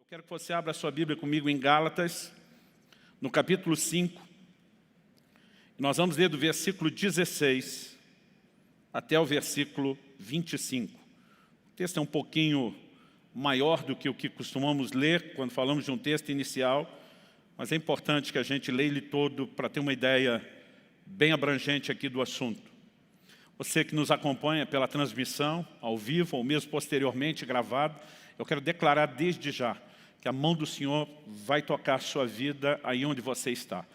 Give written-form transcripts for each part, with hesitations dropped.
quero que você abra a sua Bíblia comigo em Gálatas, no capítulo 5. Nós vamos ler do versículo 16 até o versículo 25. O texto é um pouquinho maior do que o que costumamos ler quando falamos de um texto inicial, mas é importante que a gente leia ele todo para ter uma ideia bem abrangente aqui do assunto. Você que nos acompanha pela transmissão, ao vivo, ou mesmo posteriormente gravado, eu quero declarar desde já que a mão do Senhor vai tocar a sua vida aí onde você está.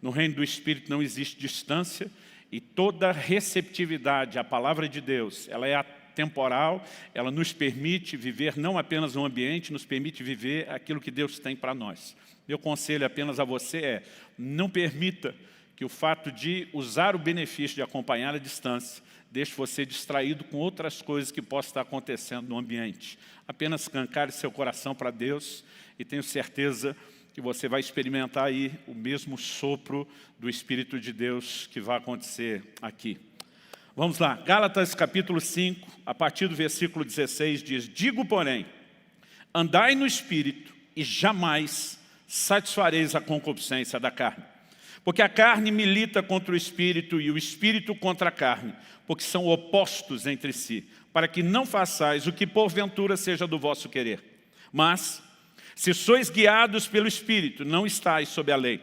No reino do Espírito não existe distância e toda receptividade à palavra de Deus, ela é atemporal, ela nos permite viver não apenas no ambiente, nos permite viver aquilo que Deus tem para nós. Meu conselho apenas a você é, não permita que o fato de usar o benefício de acompanhar a distância deixe você distraído com outras coisas que possam estar acontecendo no ambiente. Apenas escancare seu coração para Deus e tenho certeza que você vai experimentar aí o mesmo sopro do Espírito de Deus que vai acontecer aqui. Vamos lá, Gálatas capítulo 5, a partir do versículo 16 diz: Digo, porém, andai no Espírito e jamais satisfareis a concupiscência da carne. Porque a carne milita contra o Espírito e o Espírito contra a carne, porque são opostos entre si, para que não façais o que porventura seja do vosso querer. Mas, se sois guiados pelo Espírito, não estáis sob a lei.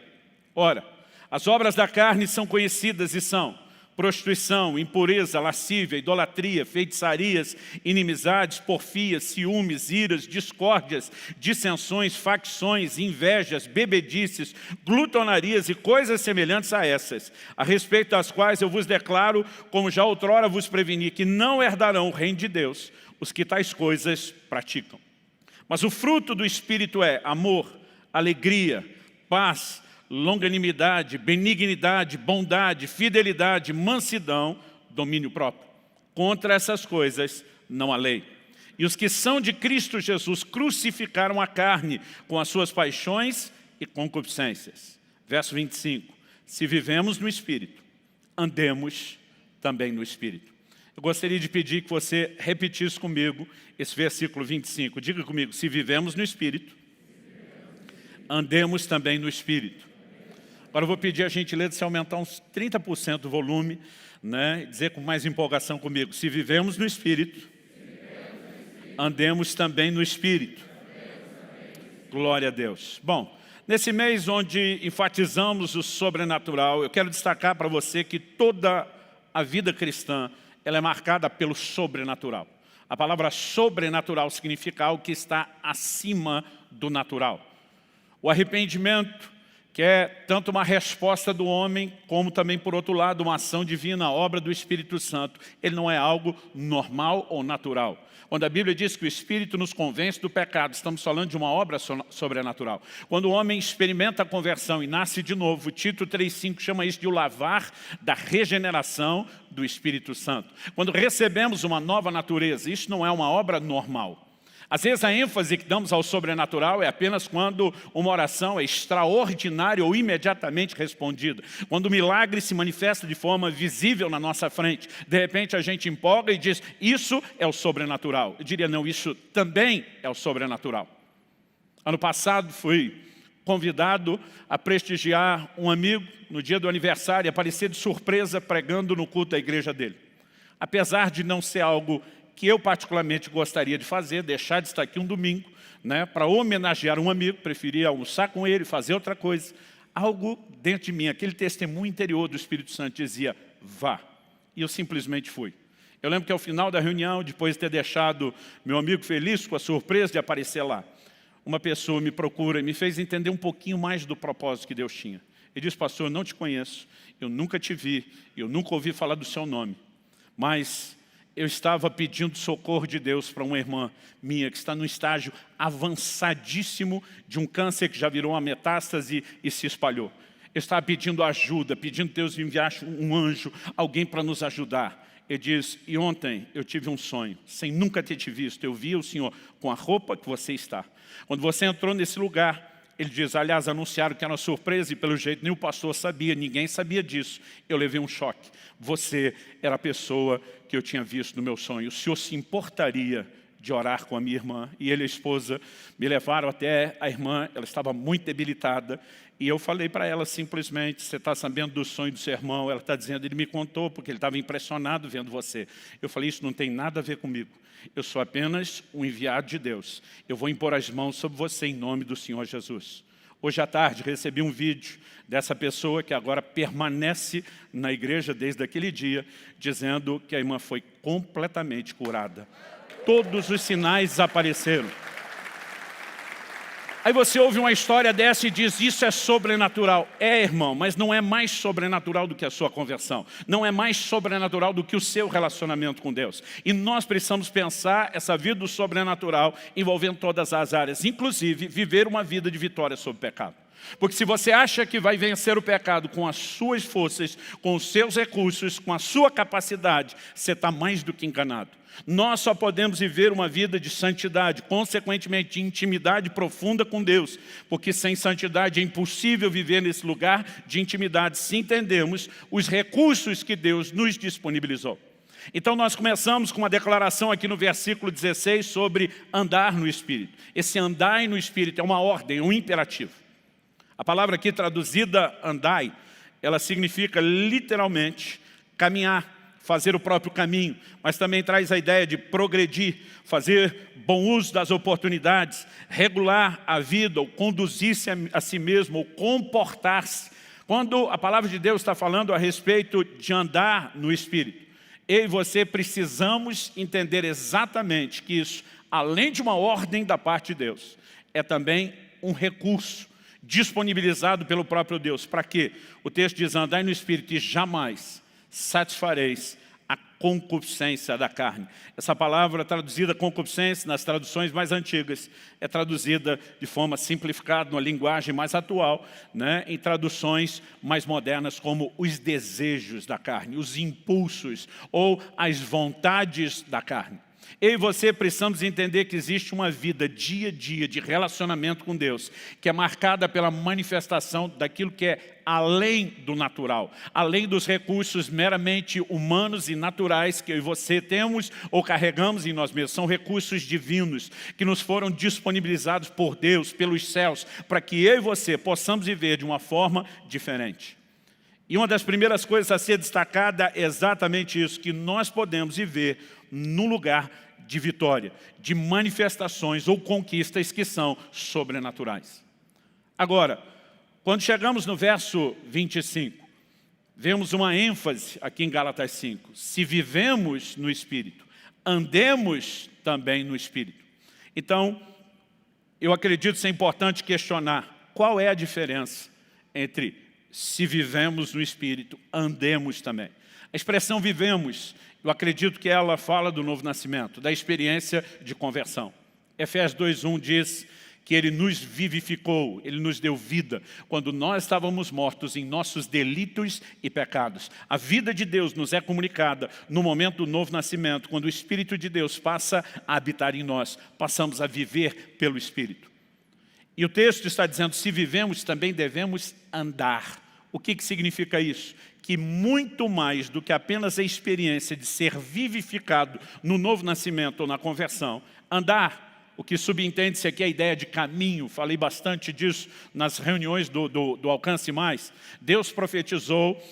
Ora, as obras da carne são conhecidas e são prostituição, impureza, lascívia, idolatria, feitiçarias, inimizades, porfias, ciúmes, iras, discórdias, dissensões, facções, invejas, bebedices, glutonarias e coisas semelhantes a essas, a respeito das quais eu vos declaro, como já outrora vos preveni, que não herdarão o reino de Deus os que tais coisas praticam. Mas o fruto do Espírito é amor, alegria, paz, longanimidade, benignidade, bondade, fidelidade, mansidão, domínio próprio. Contra essas coisas não há lei. E os que são de Cristo Jesus crucificaram a carne com as suas paixões e concupiscências. Verso 25. Se vivemos no Espírito, andemos também no Espírito. Eu gostaria de pedir que você repetisse comigo esse versículo 25. Diga comigo, se vivemos no Espírito, andemos também no Espírito. Agora eu vou pedir a gentileza de se aumentar uns 30% do volume, né? Dizer com mais empolgação comigo, se vivemos no Espírito, andemos também no Espírito. Glória a Deus. Bom, nesse mês onde enfatizamos o sobrenatural, eu quero destacar para você que toda a vida cristã ela é marcada pelo sobrenatural. A palavra sobrenatural significa algo que está acima do natural. O arrependimento que é tanto uma resposta do homem, como também, por outro lado, uma ação divina, a obra do Espírito Santo. Ele não é algo normal ou natural. Quando a Bíblia diz que o Espírito nos convence do pecado, estamos falando de uma obra sobrenatural. Quando o homem experimenta a conversão e nasce de novo, Tito 3,5 chama isso de o lavar da regeneração do Espírito Santo. Quando recebemos uma nova natureza, isso não é uma obra normal. Às vezes a ênfase que damos ao sobrenatural é apenas quando uma oração é extraordinária ou imediatamente respondida. Quando o milagre se manifesta de forma visível na nossa frente. De repente a gente empolga e diz, isso é o sobrenatural. Eu diria, não, isso também é o sobrenatural. Ano passado fui convidado a prestigiar um amigo no dia do aniversário e aparecer de surpresa pregando no culto da igreja dele. Apesar de não ser algo que eu particularmente gostaria de fazer, deixar de estar aqui um domingo, né, para homenagear um amigo, preferia almoçar com ele, fazer outra coisa. Algo dentro de mim, aquele testemunho interior do Espírito Santo dizia, vá. E eu simplesmente fui. Eu lembro que ao final da reunião, depois de ter deixado meu amigo feliz com a surpresa de aparecer lá, uma pessoa me procura e me fez entender um pouquinho mais do propósito que Deus tinha. Ele disse, pastor, eu não te conheço, eu nunca te vi, eu nunca ouvi falar do seu nome, mas eu estava pedindo socorro de Deus para uma irmã minha que está no estágio avançadíssimo de um câncer que já virou uma metástase e se espalhou. Eu estava pedindo ajuda, pedindo que Deus me enviasse um anjo, alguém para nos ajudar. Ele diz, e ontem eu tive um sonho, sem nunca ter te visto, eu vi o Senhor com a roupa que você está. Quando você entrou nesse lugar, ele diz, aliás, anunciaram que era uma surpresa e pelo jeito nem o pastor sabia, ninguém sabia disso. Eu levei um choque. Você era a pessoa que eu tinha visto no meu sonho. O Senhor se importaria de orar com a minha irmã, e ele e a esposa me levaram até a irmã, ela estava muito debilitada, e eu falei para ela simplesmente, você está sabendo do sonho do seu irmão? Ela está dizendo, ele me contou, porque ele estava impressionado vendo você. Eu falei, isso não tem nada a ver comigo, eu sou apenas um enviado de Deus, eu vou impor as mãos sobre você em nome do Senhor Jesus. Hoje à tarde recebi um vídeo dessa pessoa que agora permanece na igreja desde aquele dia, dizendo que a irmã foi completamente curada. Todos os sinais desapareceram. Aí você ouve uma história dessa e diz, isso é sobrenatural. É, irmão, mas não é mais sobrenatural do que a sua conversão. Não é mais sobrenatural do que o seu relacionamento com Deus. E nós precisamos pensar essa vida do sobrenatural envolvendo todas as áreas, inclusive viver uma vida de vitória sobre o pecado. Porque se você acha que vai vencer o pecado com as suas forças, com os seus recursos, com a sua capacidade, você está mais do que enganado. Nós só podemos viver uma vida de santidade, consequentemente de intimidade profunda com Deus, porque sem santidade é impossível viver nesse lugar de intimidade se entendermos os recursos que Deus nos disponibilizou. Então nós começamos com uma declaração aqui no versículo 16 sobre andar no Espírito. Esse andar no Espírito é uma ordem, é um imperativo. A palavra aqui traduzida andai, ela significa literalmente caminhar, fazer o próprio caminho, mas também traz a ideia de progredir, fazer bom uso das oportunidades, regular a vida, ou conduzir-se a si mesmo, ou comportar-se. Quando a palavra de Deus está falando a respeito de andar no Espírito, eu e você precisamos entender exatamente que isso, além de uma ordem da parte de Deus, é também um recurso disponibilizado pelo próprio Deus. Para quê? O texto diz, andai no Espírito e jamais satisfareis a concupiscência da carne. Essa palavra traduzida concupiscência nas traduções mais antigas é traduzida de forma simplificada, numa linguagem mais atual, né, em traduções mais modernas como os desejos da carne, os impulsos ou as vontades da carne. Eu e você precisamos entender que existe uma vida dia a dia de relacionamento com Deus, que é marcada pela manifestação daquilo que é além do natural, além dos recursos meramente humanos e naturais que eu e você temos ou carregamos em nós mesmos. São recursos divinos que nos foram disponibilizados por Deus, pelos céus, para que eu e você possamos viver de uma forma diferente. E uma das primeiras coisas a ser destacada é exatamente isso, que nós podemos viver num lugar de vitória, de manifestações ou conquistas que são sobrenaturais. Agora, quando chegamos no verso 25, vemos uma ênfase aqui em Gálatas 5. Se vivemos no Espírito, andemos também no Espírito. Então, eu acredito ser importante questionar qual é a diferença entre se vivemos no Espírito, andemos também. A expressão vivemos, eu acredito que ela fala do novo nascimento, da experiência de conversão. Efésios 2:1 diz que Ele nos vivificou, Ele nos deu vida, quando nós estávamos mortos em nossos delitos e pecados. A vida de Deus nos é comunicada no momento do novo nascimento, quando o Espírito de Deus passa a habitar em nós, passamos a viver pelo Espírito. E o texto está dizendo, se vivemos, também devemos andar. O que significa isso? Que muito mais do que apenas a experiência de ser vivificado no novo nascimento ou na conversão, andar, o que subentende-se aqui é a ideia de caminho, falei bastante disso nas reuniões do Alcance Mais. Deus profetizou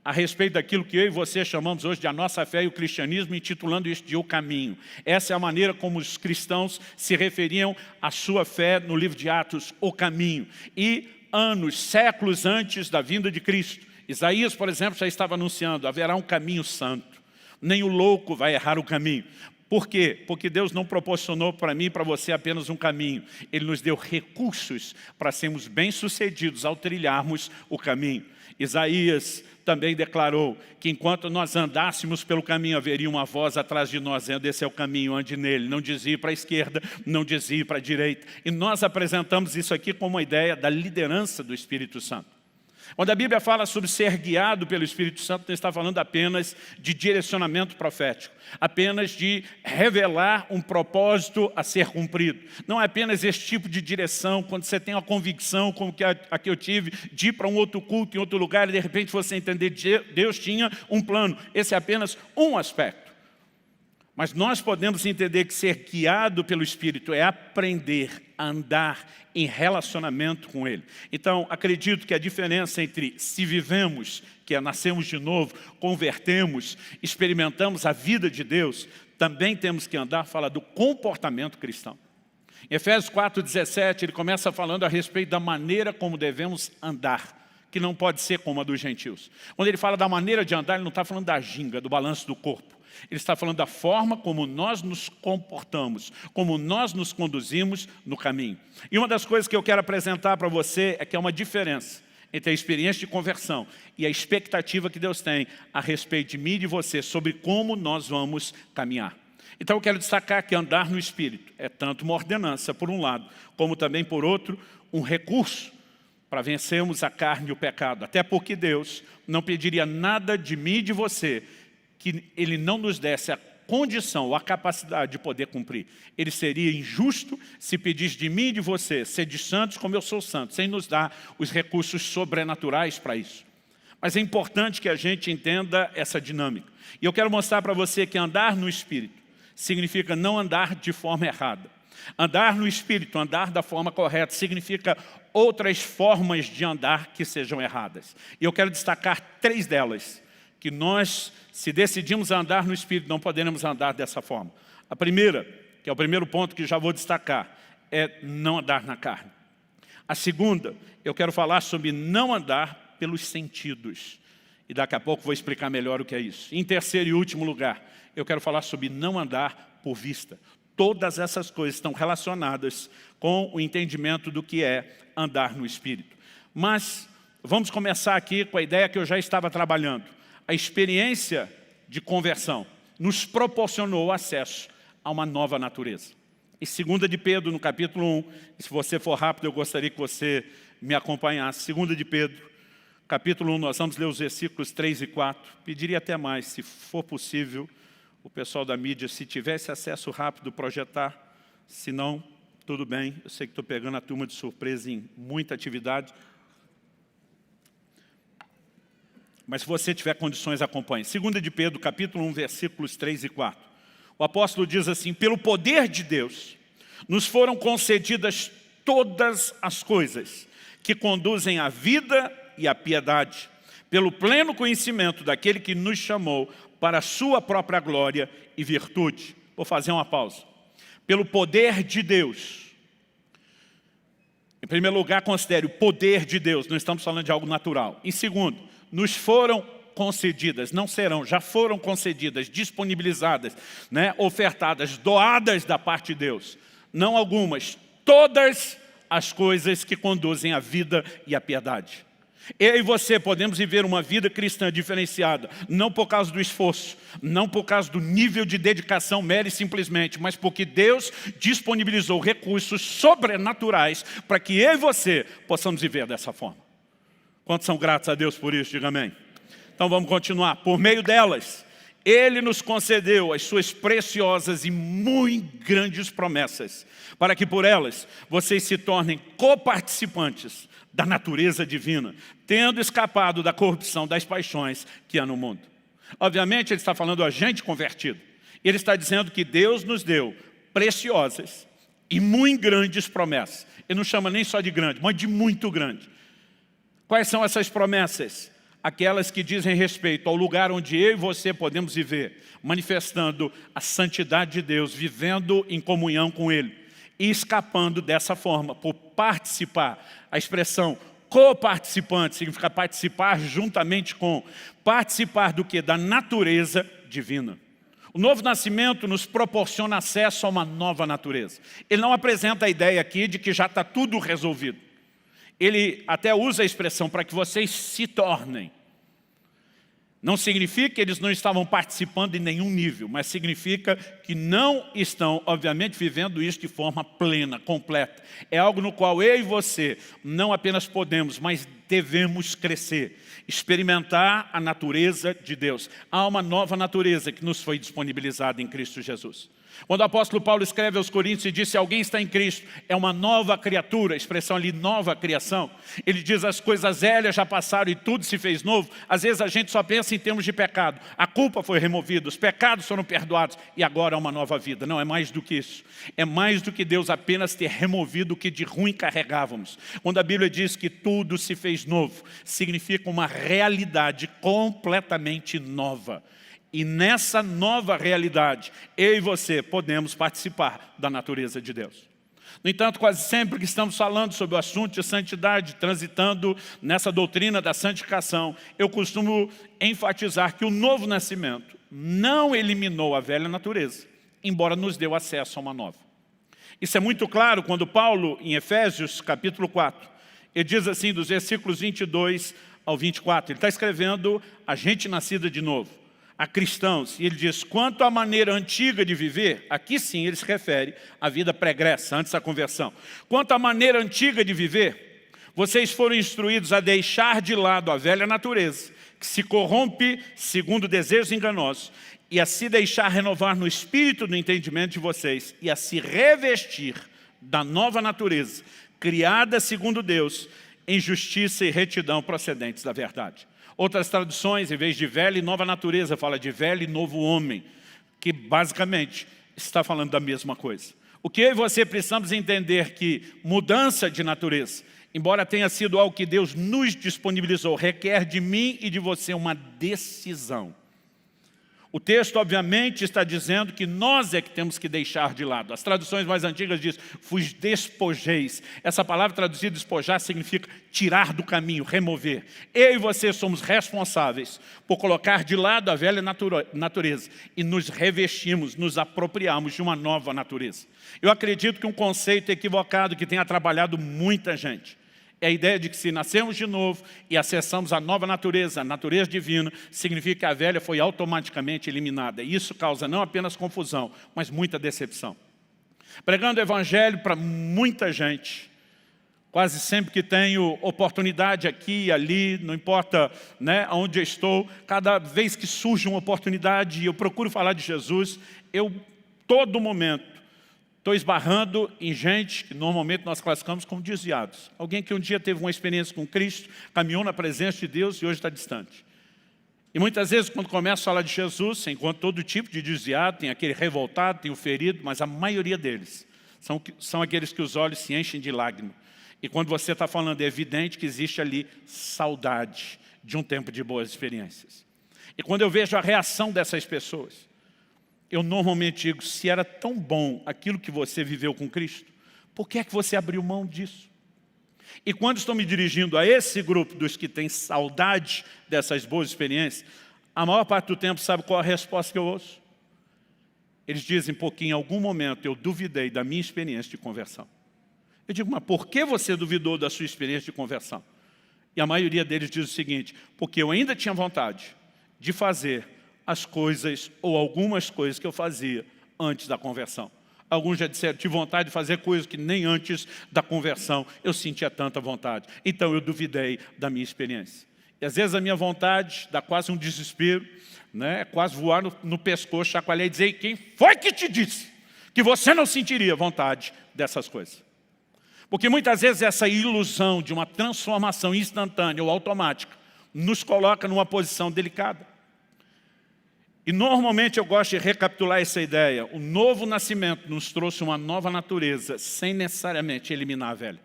a respeito daquilo que eu e você chamamos hoje de a nossa fé e o cristianismo, intitulando isso de o caminho. Essa é a maneira como os cristãos se referiam à sua fé no livro de Atos, o caminho. E anos, séculos antes da vinda de Cristo, Isaías, por exemplo, já estava anunciando, haverá um caminho santo, nem o louco vai errar o caminho. Por quê? Porque Deus não proporcionou para mim e para você apenas um caminho. Ele nos deu recursos para sermos bem-sucedidos ao trilharmos o caminho. Isaías também declarou que enquanto nós andássemos pelo caminho, haveria uma voz atrás de nós, dizendo, esse é o caminho, ande nele. Não dizia para a esquerda, não dizia para a direita. E nós apresentamos isso aqui como uma ideia da liderança do Espírito Santo. Quando a Bíblia fala sobre ser guiado pelo Espírito Santo, não está falando apenas de direcionamento profético, apenas de revelar um propósito a ser cumprido. Não é apenas esse tipo de direção, quando você tem uma convicção, como a que eu tive, de ir para um outro culto, em outro lugar, e de repente você entender que Deus tinha um plano. Esse é apenas um aspecto. Mas nós podemos entender que ser guiado pelo Espírito é aprender a andar em relacionamento com Ele. Então, acredito que a diferença entre se vivemos, que é nascemos de novo, convertemos, experimentamos a vida de Deus, também temos que andar, fala do comportamento cristão. Em Efésios 4,17, ele começa falando a respeito da maneira como devemos andar, que não pode ser como a dos gentios. Quando ele fala da maneira de andar, ele não está falando da ginga, do balanço do corpo. Ele está falando da forma como nós nos comportamos, como nós nos conduzimos no caminho. E uma das coisas que eu quero apresentar para você é que há uma diferença entre a experiência de conversão e a expectativa que Deus tem a respeito de mim e de você sobre como nós vamos caminhar. Então eu quero destacar que andar no Espírito é tanto uma ordenança, por um lado, como também, por outro, um recurso para vencermos a carne e o pecado. Até porque Deus não pediria nada de mim e de você que Ele não nos desse a condição ou a capacidade de poder cumprir. Ele seria injusto se pedisse de mim e de você ser de santos como eu sou santo, sem nos dar os recursos sobrenaturais para isso. Mas é importante que a gente entenda essa dinâmica. E eu quero mostrar para você que andar no Espírito significa não andar de forma errada. Andar no Espírito, andar da forma correta, significa outras formas de andar que sejam erradas. E eu quero destacar 3 delas, que nós, se decidimos andar no Espírito, não poderemos andar dessa forma. A primeira, que é o primeiro ponto que já vou destacar, é não andar na carne. A segunda, eu quero falar sobre não andar pelos sentidos. E daqui a pouco vou explicar melhor o que é isso. Em terceiro e último lugar, eu quero falar sobre não andar por vista. Todas essas coisas estão relacionadas com o entendimento do que é andar no Espírito. Mas vamos começar aqui com a ideia que eu já estava trabalhando. A experiência de conversão nos proporcionou acesso a uma nova natureza. Em 2 de Pedro, no capítulo 1, e se você for rápido, eu gostaria que você me acompanhasse. 2 de Pedro, capítulo 1, nós vamos ler os versículos 3 e 4. Pediria até mais, se for possível, o pessoal da mídia, se tivesse acesso rápido, projetar. Se não, tudo bem. Eu sei que estou pegando a turma de surpresa em muita atividade. Mas se você tiver condições, acompanhe. 2 de Pedro, capítulo 1, versículos 3 e 4. O apóstolo diz assim: pelo poder de Deus, nos foram concedidas todas as coisas que conduzem à vida e à piedade, pelo pleno conhecimento daquele que nos chamou para a sua própria glória e virtude. Vou fazer uma pausa. Pelo poder de Deus. Em primeiro lugar, considere o poder de Deus. Não estamos falando de algo natural. Em segundo, nos foram concedidas, não serão, já foram concedidas, disponibilizadas, ofertadas, doadas da parte de Deus. Não algumas, todas as coisas que conduzem à vida e à piedade. Eu e você podemos viver uma vida cristã diferenciada, não por causa do esforço, não por causa do nível de dedicação mera e simplesmente, mas porque Deus disponibilizou recursos sobrenaturais para que eu e você possamos viver dessa forma. Quantos são gratos a Deus por isso? Diga amém. Então vamos continuar. Por meio delas, Ele nos concedeu as suas preciosas e muito grandes promessas, para que por elas vocês se tornem coparticipantes da natureza divina, tendo escapado da corrupção das paixões que há no mundo. Obviamente ele está falando a gente convertido. Ele está dizendo que Deus nos deu preciosas e muito grandes promessas. Ele não chama nem só de grande, mas de muito grande. Quais são essas promessas? Aquelas que dizem respeito ao lugar onde eu e você podemos viver, manifestando a santidade de Deus, vivendo em comunhão com Ele e escapando dessa forma, por participar. A expressão coparticipante significa participar juntamente com, participar do que? Da natureza divina. O novo nascimento nos proporciona acesso a uma nova natureza. Ele não apresenta a ideia aqui de que já está tudo resolvido. Ele até usa a expressão para que vocês se tornem. Não significa que eles não estavam participando em nenhum nível, mas significa que não estão, obviamente, vivendo isso de forma plena, completa. É algo no qual eu e você não apenas podemos, mas devemos crescer, experimentar a natureza de Deus. Há uma nova natureza que nos foi disponibilizada em Cristo Jesus. Quando o apóstolo Paulo escreve aos Coríntios e diz: se alguém está em Cristo, é uma nova criatura, a expressão ali, nova criação. Ele diz: as coisas velhas já passaram e tudo se fez novo. Às vezes a gente só pensa em termos de pecado. A culpa foi removida, os pecados foram perdoados e agora é uma nova vida. Não, é mais do que isso. É mais do que Deus apenas ter removido o que de ruim carregávamos. Quando a Bíblia diz que tudo se fez novo, significa uma realidade completamente nova. E nessa nova realidade, eu e você podemos participar da natureza de Deus. No entanto, quase sempre que estamos falando sobre o assunto de santidade, transitando nessa doutrina da santificação, eu costumo enfatizar que o novo nascimento não eliminou a velha natureza, embora nos dê acesso a uma nova. Isso é muito claro quando Paulo, em Efésios capítulo 4, ele diz assim, dos versículos 22 ao 24, ele está escrevendo a gente nascida de novo, a cristãos, e ele diz: quanto à maneira antiga de viver, aqui sim ele se refere à vida pregressa, antes da conversão. Quanto à maneira antiga de viver, vocês foram instruídos a deixar de lado a velha natureza, que se corrompe segundo desejos enganosos, e a se deixar renovar no espírito do entendimento de vocês, e a se revestir da nova natureza, criada segundo Deus, em justiça e retidão procedentes da verdade. Outras traduções, em vez de velha e nova natureza, fala de velho e novo homem, que basicamente está falando da mesma coisa. O que eu e você precisamos entender que mudança de natureza, embora tenha sido algo que Deus nos disponibilizou, requer de mim e de você uma decisão. O texto, obviamente, está dizendo que nós é que temos que deixar de lado. As traduções mais antigas dizem: vos despojeis. Essa palavra traduzida, despojar, significa tirar do caminho, remover. Eu e você somos responsáveis por colocar de lado a velha natureza e nos revestimos, nos apropriamos de uma nova natureza. Eu acredito que um conceito equivocado que tem atrapalhado muita gente é a ideia de que se nascemos de novo e acessamos a nova natureza, a natureza divina, significa que a velha foi automaticamente eliminada. E isso causa não apenas confusão, mas muita decepção. Pregando o evangelho para muita gente, quase sempre que tenho oportunidade aqui e ali, não importa, né, onde eu estou, cada vez que surge uma oportunidade e eu procuro falar de Jesus, todo momento, estou esbarrando em gente que normalmente nós classificamos como desviados. Alguém que um dia teve uma experiência com Cristo, caminhou na presença de Deus e hoje está distante. E muitas vezes, quando começo a falar de Jesus, você encontra todo tipo de desviado, tem aquele revoltado, tem o ferido, mas a maioria deles são aqueles que os olhos se enchem de lágrimas. E quando você está falando, é evidente que existe ali saudade de um tempo de boas experiências. E quando eu vejo a reação dessas pessoas, eu normalmente digo: se era tão bom aquilo que você viveu com Cristo, por que é que você abriu mão disso? E quando estou me dirigindo a esse grupo dos que têm saudade dessas boas experiências, a maior parte do tempo, sabe qual a resposta que eu ouço? Eles dizem: porque em algum momento eu duvidei da minha experiência de conversão. Eu digo: mas por que você duvidou da sua experiência de conversão? E a maioria deles diz o seguinte: porque eu ainda tinha vontade de fazer as coisas ou algumas coisas que eu fazia antes da conversão. Alguns já disseram: tive vontade de fazer coisas que nem antes da conversão eu sentia tanta vontade. Então eu duvidei da minha experiência. E às vezes a minha vontade dá quase um desespero, né? Quase voar no pescoço, chacoalhar e dizer: quem foi que te disse que você não sentiria vontade dessas coisas? Porque muitas vezes essa ilusão de uma transformação instantânea ou automática nos coloca numa posição delicada. E normalmente eu gosto de recapitular essa ideia. O novo nascimento nos trouxe uma nova natureza, sem necessariamente eliminar a velha.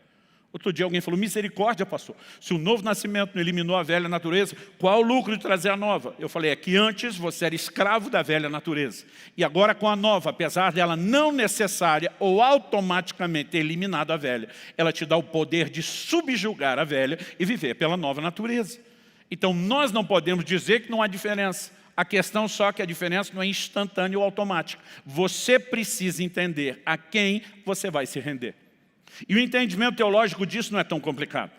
Outro dia alguém falou: misericórdia, pastor, se o novo nascimento não eliminou a velha natureza, qual o lucro de trazer a nova? Eu falei: é que antes você era escravo da velha natureza. E agora com a nova, apesar dela não necessária ou automaticamente ter eliminado a velha, ela te dá o poder de subjugar a velha e viver pela nova natureza. Então nós não podemos dizer que não há diferença. A questão só que a diferença não é instantânea ou automática. Você precisa entender a quem você vai se render. E o entendimento teológico disso não é tão complicado.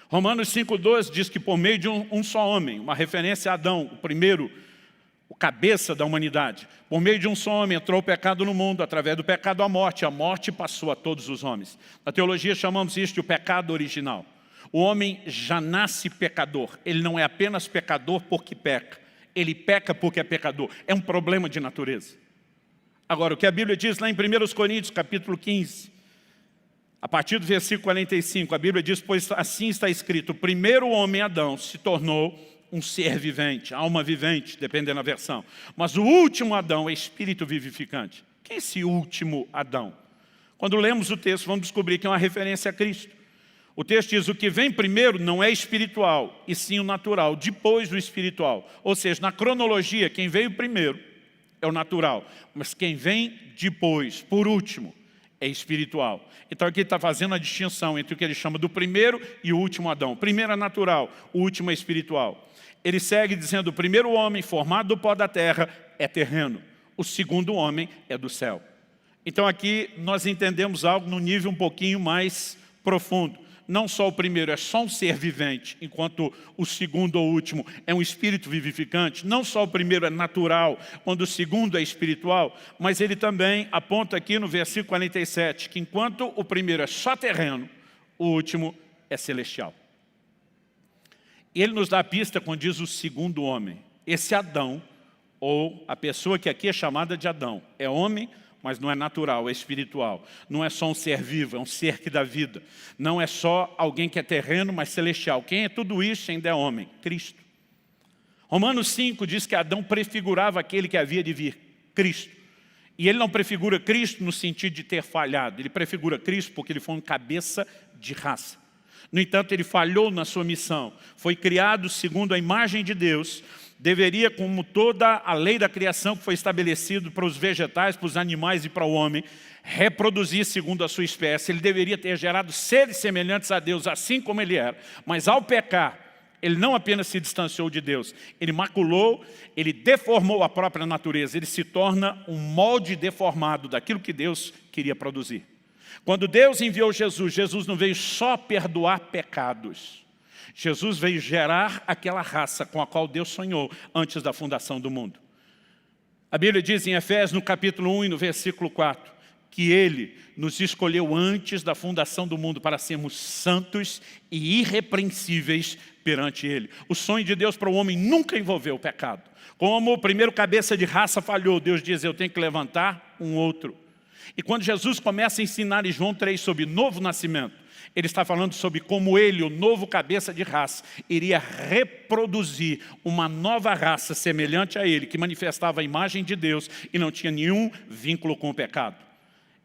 Romanos 5,12 diz que por meio de um só homem, uma referência a Adão, o primeiro, o cabeça da humanidade, por meio de um só homem entrou o pecado no mundo, através do pecado a morte passou a todos os homens. Na teologia chamamos isso de o pecado original. O homem já nasce pecador, ele não é apenas pecador porque peca. Ele peca porque é pecador. É um problema de natureza. Agora, o que a Bíblia diz lá em 1 Coríntios, capítulo 15, a partir do versículo 45, a Bíblia diz: pois assim está escrito, o primeiro homem, Adão, se tornou um ser vivente, alma vivente, dependendo da versão. Mas o último Adão é espírito vivificante. Quem é esse último Adão? Quando lemos o texto, vamos descobrir que é uma referência a Cristo. O texto diz: o que vem primeiro não é espiritual, e sim o natural, depois o espiritual. Ou seja, na cronologia, quem veio primeiro é o natural, mas quem vem depois, por último, é espiritual. Então aqui ele está fazendo a distinção entre o que ele chama do primeiro e o último Adão. O primeiro é natural, o último é espiritual. Ele segue dizendo: o primeiro homem formado do pó da terra é terreno, o segundo homem é do céu. Então aqui nós entendemos algo no nível um pouquinho mais profundo. Não só o primeiro é só um ser vivente, enquanto o segundo ou último é um espírito vivificante. Não só o primeiro é natural, quando o segundo é espiritual, mas ele também aponta aqui no versículo 47, que enquanto o primeiro é só terreno, o último é celestial. E ele nos dá a pista quando diz o segundo homem. Esse Adão, ou a pessoa que aqui é chamada de Adão, é homem, mas não é natural, é espiritual. Não é só um ser vivo, é um ser que dá vida. Não é só alguém que é terreno, mas celestial. Quem é tudo isso ainda é homem? Cristo. Romanos 5 diz que Adão prefigurava aquele que havia de vir, Cristo. E ele não prefigura Cristo no sentido de ter falhado. Ele prefigura Cristo porque ele foi um cabeça de raça. No entanto, ele falhou na sua missão. Foi criado segundo a imagem de Deus. Deveria, como toda a lei da criação que foi estabelecido para os vegetais, para os animais e para o homem, reproduzir segundo a sua espécie. Ele deveria ter gerado seres semelhantes a Deus, assim como ele era. Mas ao pecar, ele não apenas se distanciou de Deus, ele maculou, ele deformou a própria natureza. Ele se torna um molde deformado daquilo que Deus queria produzir. Quando Deus enviou Jesus, Jesus não veio só perdoar pecados. Jesus veio gerar aquela raça com a qual Deus sonhou antes da fundação do mundo. A Bíblia diz em Efésios, no capítulo 1 e no versículo 4, que Ele nos escolheu antes da fundação do mundo para sermos santos e irrepreensíveis perante Ele. O sonho de Deus para o homem nunca envolveu o pecado. Como o primeiro cabeça de raça falhou, Deus diz: eu tenho que levantar um outro. E quando Jesus começa a ensinar em João 3 sobre novo nascimento, ele está falando sobre como ele, o novo cabeça de raça, iria reproduzir uma nova raça semelhante a ele, que manifestava a imagem de Deus e não tinha nenhum vínculo com o pecado.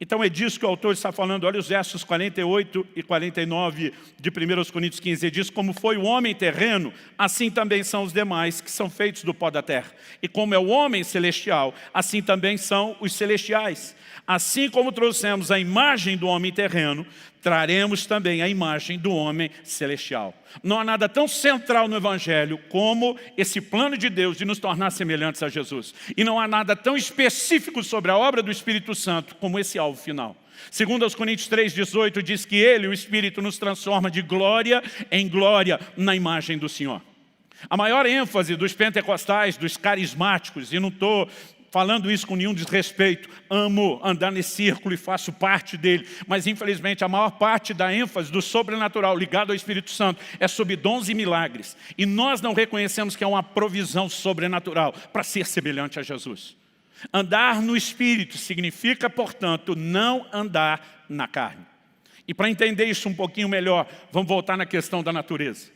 Então é disso que o autor está falando. Olha os versos 48 e 49 de 1 Coríntios 15. Ele diz: como foi o homem terreno, assim também são os demais que são feitos do pó da terra. E como é o homem celestial, assim também são os celestiais. Assim como trouxemos a imagem do homem terreno, traremos também a imagem do homem celestial. Não há nada tão central no Evangelho como esse plano de Deus de nos tornar semelhantes a Jesus. E não há nada tão específico sobre a obra do Espírito Santo como esse alvo final. Segundo aos Coríntios 3,18 diz que Ele, o Espírito, nos transforma de glória em glória na imagem do Senhor. A maior ênfase dos pentecostais, dos carismáticos, e não estou falando isso com nenhum desrespeito, amo andar nesse círculo e faço parte dele, mas infelizmente a maior parte da ênfase do sobrenatural ligado ao Espírito Santo é sobre dons e milagres. E nós não reconhecemos que é uma provisão sobrenatural para ser semelhante a Jesus. Andar no Espírito significa, portanto, não andar na carne. E para entender isso um pouquinho melhor, vamos voltar na questão da natureza.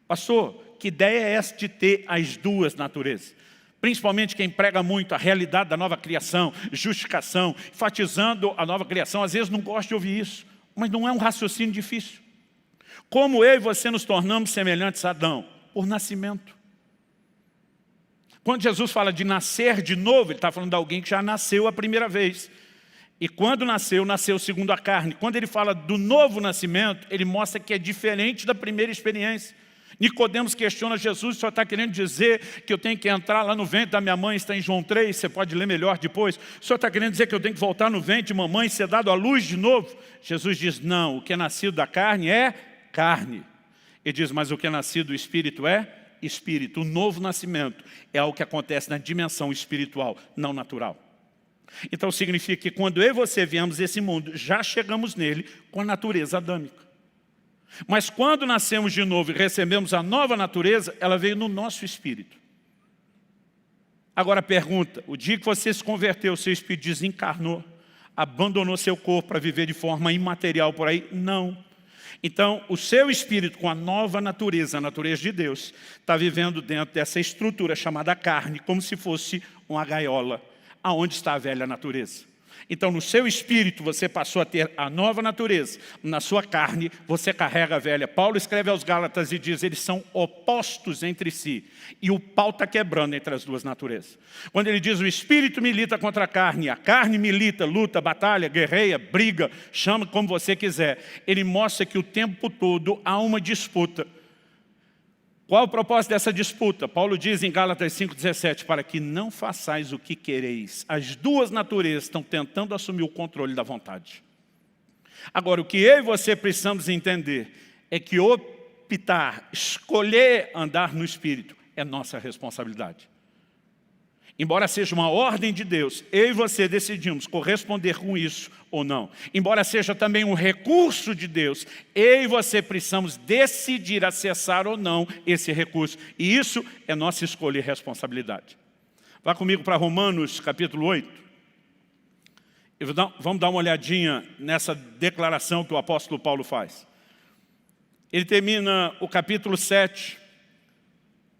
Pastor, que ideia é essa de ter as duas naturezas? Principalmente quem prega muito a realidade da nova criação, justificação, enfatizando a nova criação, às vezes não gosta de ouvir isso, mas não é um raciocínio difícil. Como eu e você nos tornamos semelhantes a Adão? Por nascimento. Quando Jesus fala de nascer de novo, ele está falando de alguém que já nasceu a primeira vez. E quando nasceu, nasceu segundo a carne. Quando ele fala do novo nascimento, ele mostra que é diferente da primeira experiência. Nicodemos questiona Jesus: o senhor está querendo dizer que eu tenho que entrar lá no ventre da minha mãe? Está em João 3, você pode ler melhor depois. O senhor está querendo dizer que eu tenho que voltar no ventre de mamãe e ser dado à luz de novo? Jesus diz: não, o que é nascido da carne é carne. Ele diz: mas o que é nascido do Espírito é Espírito. O novo nascimento é algo que acontece na dimensão espiritual, não natural. Então significa que quando eu e você viemos a esse mundo, já chegamos nele com a natureza adâmica. Mas quando nascemos de novo e recebemos a nova natureza, ela veio no nosso espírito. Agora pergunta, o dia que você se converteu, seu espírito desencarnou, abandonou seu corpo para viver de forma imaterial por aí? Não. Então, o seu espírito com a nova natureza, a natureza de Deus, está vivendo dentro dessa estrutura chamada carne, como se fosse uma gaiola, aonde está a velha natureza. Então, no seu espírito, você passou a ter a nova natureza. Na sua carne, você carrega a velha. Paulo escreve aos Gálatas e diz, eles são opostos entre si. E o pau está quebrando entre as duas naturezas. Quando ele diz, o espírito milita contra a carne milita, luta, batalha, guerreia, briga, chama como você quiser. Ele mostra que o tempo todo há uma disputa. Qual o propósito dessa disputa? Paulo diz em Gálatas 5,17, para que não façais o que quereis. As duas naturezas estão tentando assumir o controle da vontade. Agora, o que eu e você precisamos entender é que optar, escolher andar no Espírito é nossa responsabilidade. Embora seja uma ordem de Deus, eu e você decidimos corresponder com isso ou não. Embora seja também um recurso de Deus, eu e você precisamos decidir acessar ou não esse recurso. E isso é nossa escolha e responsabilidade. Vá comigo para Romanos capítulo 8. Vamos dar uma olhadinha nessa declaração que o apóstolo Paulo faz. Ele termina o capítulo 7,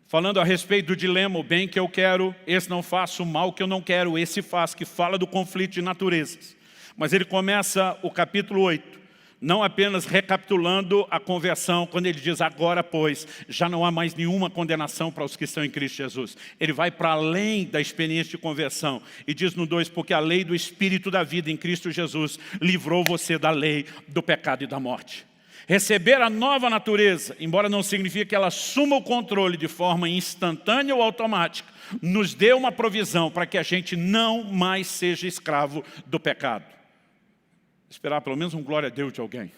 falando a respeito do dilema, o bem que eu quero, esse não faço, o mal que eu não quero, esse faço, que fala do conflito de naturezas. Mas ele começa o capítulo 8, não apenas recapitulando a conversão, quando ele diz, agora pois, já não há mais nenhuma condenação para os que estão em Cristo Jesus. Ele vai para além da experiência de conversão e diz no 2, porque a lei do Espírito da vida em Cristo Jesus livrou você da lei do pecado e da morte. Receber a nova natureza, embora não signifique que ela assuma o controle de forma instantânea ou automática, nos dê uma provisão para que a gente não mais seja escravo do pecado. Esperar pelo menos um glória a Deus de alguém.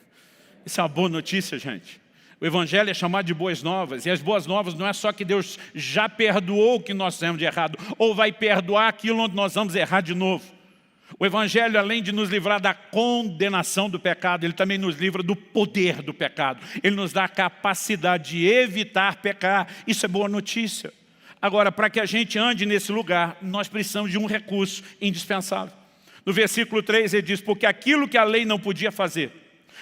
Isso é uma boa notícia, gente. O Evangelho é chamado de boas novas, e as boas novas não é só que Deus já perdoou o que nós fizemos de errado, ou vai perdoar aquilo onde nós vamos errar de novo. O Evangelho, além de nos livrar da condenação do pecado, ele também nos livra do poder do pecado. Ele nos dá a capacidade de evitar pecar. Isso é boa notícia. Agora, para que a gente ande nesse lugar, nós precisamos de um recurso indispensável. No versículo 3 ele diz, porque aquilo que a lei não podia fazer,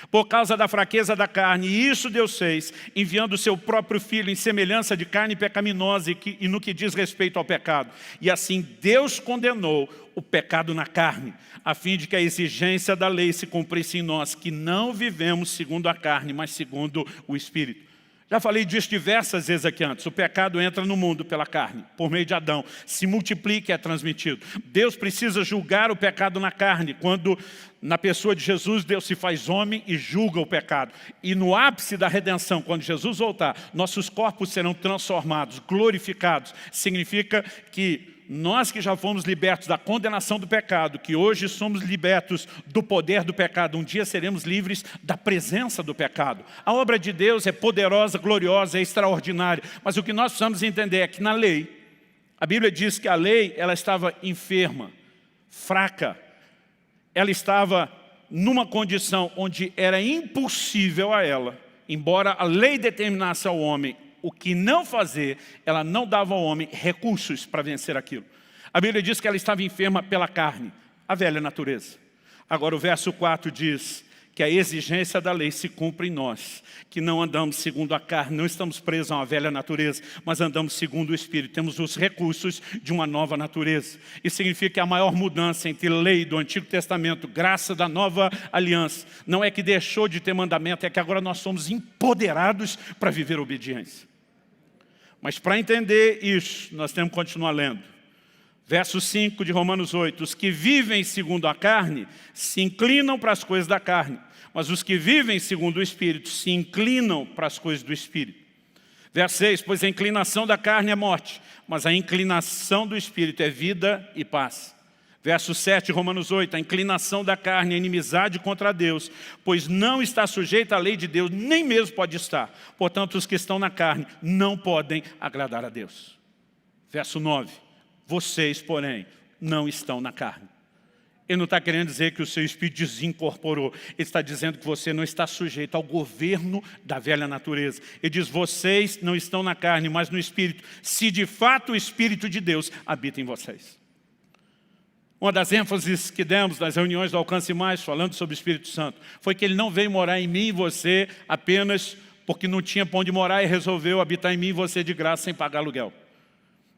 por causa da fraqueza da carne, e isso Deus fez, enviando o seu próprio Filho em semelhança de carne pecaminosa e no que diz respeito ao pecado. E assim Deus condenou o pecado na carne, a fim de que a exigência da lei se cumprisse em nós, que não vivemos segundo a carne, mas segundo o Espírito. Já falei disso diversas vezes aqui antes. O pecado entra no mundo pela carne, por meio de Adão. Se multiplica e é transmitido. Deus precisa julgar o pecado na carne. Quando, na pessoa de Jesus, Deus se faz homem e julga o pecado. E no ápice da redenção, quando Jesus voltar, nossos corpos serão transformados, glorificados. Significa que nós que já fomos libertos da condenação do pecado, que hoje somos libertos do poder do pecado, um dia seremos livres da presença do pecado. A obra de Deus é poderosa, gloriosa, é extraordinária, mas o que nós precisamos entender é que na lei, a Bíblia diz que a lei ela estava enferma, fraca, ela estava numa condição onde era impossível a ela, embora a lei determinasse ao homem o que não fazer, ela não dava ao homem recursos para vencer aquilo. A Bíblia diz que ela estava enferma pela carne, a velha natureza. Agora o verso 4 diz que a exigência da lei se cumpre em nós, que não andamos segundo a carne, não estamos presos a uma velha natureza, mas andamos segundo o Espírito, temos os recursos de uma nova natureza. Isso significa que a maior mudança entre lei do Antigo Testamento, graça da nova aliança, não é que deixou de ter mandamento, é que agora nós somos empoderados para viver obediência. Mas para entender isso, nós temos que continuar lendo. Verso 5 de Romanos 8. Os que vivem segundo a carne se inclinam para as coisas da carne, mas os que vivem segundo o Espírito se inclinam para as coisas do Espírito. Verso 6. Pois a inclinação da carne é morte, mas a inclinação do Espírito é vida e paz. Verso 7, Romanos 8, a inclinação da carne é inimizade contra Deus, pois não está sujeita à lei de Deus, nem mesmo pode estar. Portanto, os que estão na carne não podem agradar a Deus. Verso 9, vocês, porém, não estão na carne. Ele não está querendo dizer que o seu espírito desincorporou. Ele está dizendo que você não está sujeito ao governo da velha natureza. Ele diz, vocês não estão na carne, mas no espírito, se de fato o Espírito de Deus habita em vocês. Uma das ênfases que demos nas reuniões do Alcance Mais, falando sobre o Espírito Santo, foi que ele não veio morar em mim e você apenas porque não tinha para onde morar e resolveu habitar em mim e você de graça sem pagar aluguel.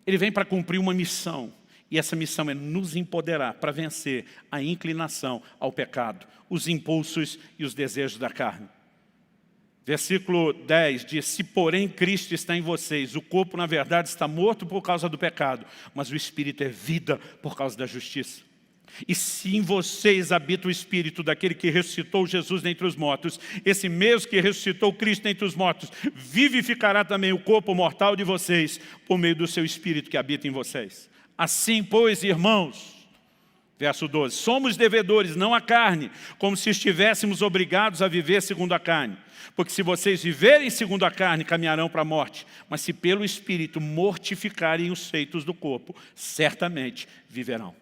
Ele vem para cumprir uma missão. E essa missão é nos empoderar para vencer a inclinação ao pecado, os impulsos e os desejos da carne. Versículo 10 diz, se porém Cristo está em vocês, o corpo na verdade está morto por causa do pecado, mas o Espírito é vida por causa da justiça. E se em vocês habita o Espírito daquele que ressuscitou Jesus dentre os mortos, esse mesmo que ressuscitou Cristo dentre os mortos, vivificará também o corpo mortal de vocês, por meio do seu Espírito que habita em vocês. Assim, pois, irmãos, verso 12, somos devedores, não à carne, como se estivéssemos obrigados a viver segundo a carne. Porque se vocês viverem segundo a carne, caminharão para a morte. Mas se pelo Espírito mortificarem os feitos do corpo, certamente viverão.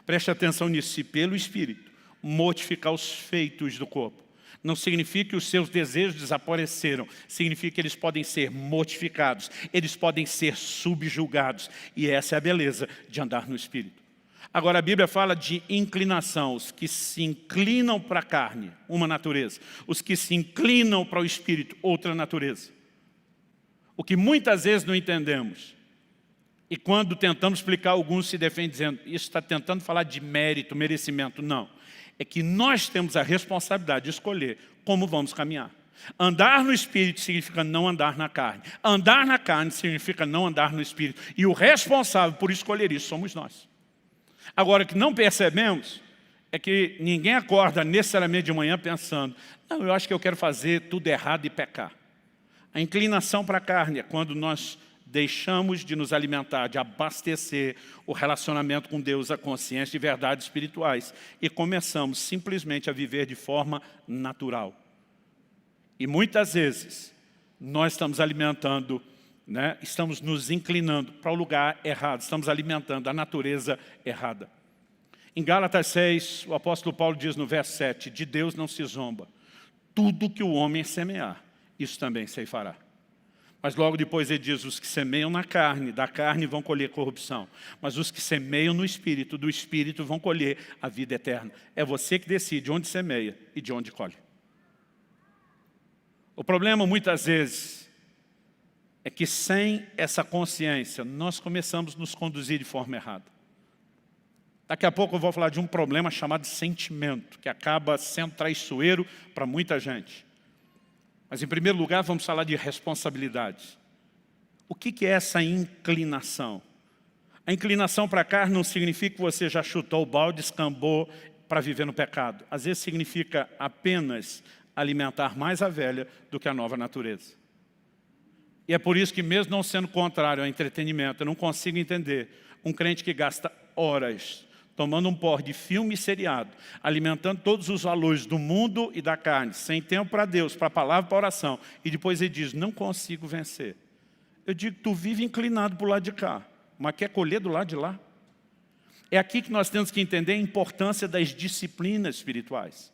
Preste atenção nisso, se pelo Espírito mortificar os feitos do corpo. Não significa que os seus desejos desapareceram, significa que eles podem ser mortificados, eles podem ser subjugados. E essa é a beleza de andar no Espírito. Agora a Bíblia fala de inclinação, os que se inclinam para a carne, uma natureza. Os que se inclinam para o Espírito, outra natureza. O que muitas vezes não entendemos. E quando tentamos explicar, alguns se defendem dizendo, isso está tentando falar de mérito, merecimento. Não. É que nós temos a responsabilidade de escolher como vamos caminhar. Andar no Espírito significa não andar na carne. Andar na carne significa não andar no Espírito. E o responsável por escolher isso somos nós. Agora, o que não percebemos é que ninguém acorda necessariamente de manhã pensando, não, eu acho que eu quero fazer tudo errado e pecar. A inclinação para a carne é quando nós deixamos de nos alimentar, de abastecer o relacionamento com Deus, a consciência de verdades espirituais e começamos simplesmente a viver de forma natural. E muitas vezes nós estamos alimentando, estamos nos inclinando para o lugar errado, estamos alimentando a natureza errada. Em Gálatas 6, o apóstolo Paulo diz no verso 7, de Deus não se zomba, tudo que o homem semear, isso também ceifará. Mas logo depois ele diz, os que semeiam na carne, da carne vão colher corrupção. Mas os que semeiam no Espírito, do Espírito vão colher a vida eterna. É você que decide onde semeia e de onde colhe. O problema muitas vezes é que sem essa consciência, nós começamos a nos conduzir de forma errada. Daqui a pouco eu vou falar de um problema chamado sentimento, que acaba sendo traiçoeiro para muita gente. Mas, em primeiro lugar, vamos falar de responsabilidade. O que é essa inclinação? A inclinação para a carne não significa que você já chutou o balde, escambou para viver no pecado. Às vezes significa apenas alimentar mais a velha do que a nova natureza. E é por isso que, mesmo não sendo contrário ao entretenimento, eu não consigo entender um crente que gasta horas tomando um porre de filme e seriado, alimentando todos os valores do mundo e da carne, sem tempo para Deus, para a palavra, para a oração. E depois ele diz, não consigo vencer. Eu digo, tu vive inclinado para o lado de cá, mas quer colher do lado de lá? É aqui que nós temos que entender a importância das disciplinas espirituais.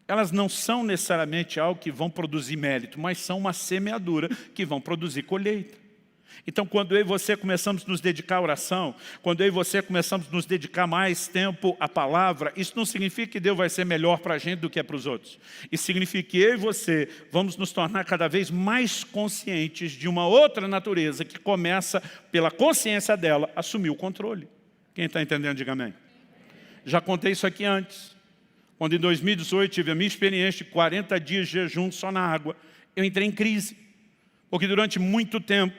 Elas não são necessariamente algo que vão produzir mérito, mas são uma semeadura que vão produzir colheita. Então, quando eu e você começamos a nos dedicar à oração, quando eu e você começamos a nos dedicar mais tempo à palavra, isso não significa que Deus vai ser melhor para a gente do que é para os outros. Isso significa que eu e você vamos nos tornar cada vez mais conscientes de uma outra natureza que começa, pela consciência dela, a assumir o controle. Quem está entendendo, diga amém. Já contei isso aqui antes. Quando em 2018 tive a minha experiência de 40 dias de jejum só na água, eu entrei em crise. Porque durante muito tempo,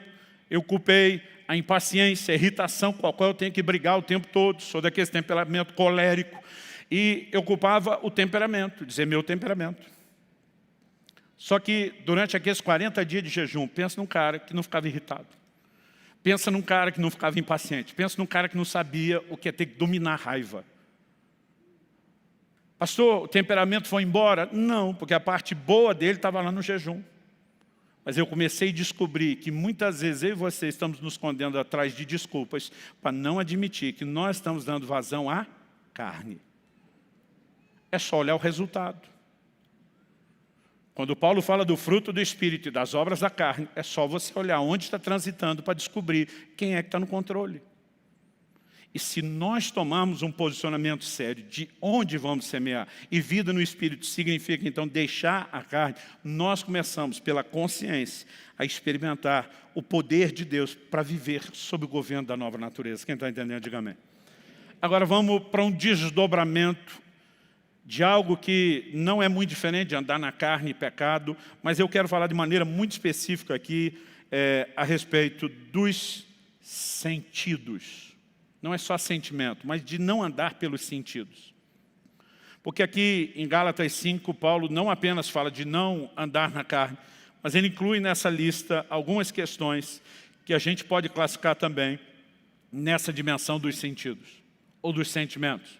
eu culpei a impaciência, a irritação com a qual eu tenho que brigar o tempo todo. Sou daquele temperamento colérico. E eu culpava o temperamento, dizer meu temperamento. Só que durante aqueles 40 dias de jejum, pensa num cara que não ficava irritado. Pensa num cara que não ficava impaciente. Pensa num cara que não sabia o que é ter que dominar a raiva. Pastor, o temperamento foi embora? Não, porque a parte boa dele estava lá no jejum. Mas eu comecei a descobrir que muitas vezes eu e você estamos nos escondendo atrás de desculpas para não admitir que nós estamos dando vazão à carne. É só olhar o resultado. Quando Paulo fala do fruto do Espírito e das obras da carne, é só você olhar onde está transitando para descobrir quem é que está no controle. E se nós tomarmos um posicionamento sério de onde vamos semear, e vida no Espírito significa então deixar a carne, nós começamos pela consciência a experimentar o poder de Deus para viver sob o governo da nova natureza. Quem está entendendo, diga amém. Agora vamos para um desdobramento de algo que não é muito diferente de andar na carne e pecado, mas eu quero falar de maneira muito específica aqui a respeito dos sentidos. Não é só sentimento, mas de não andar pelos sentidos. Porque aqui em Gálatas 5, Paulo não apenas fala de não andar na carne, mas ele inclui nessa lista algumas questões que a gente pode classificar também nessa dimensão dos sentidos, ou dos sentimentos.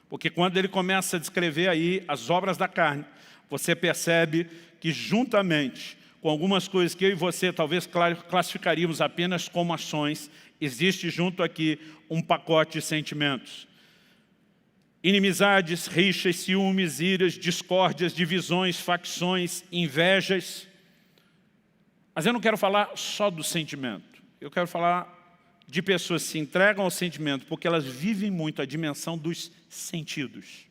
Porque quando ele começa a descrever aí as obras da carne, você percebe que juntamente com algumas coisas que eu e você talvez classificaríamos apenas como ações, existe junto aqui um pacote de sentimentos. Inimizades, rixas, ciúmes, iras, discórdias, divisões, facções, invejas. Mas eu não quero falar só do sentimento. Eu quero falar de pessoas que se entregam ao sentimento porque elas vivem muito a dimensão dos sentidos.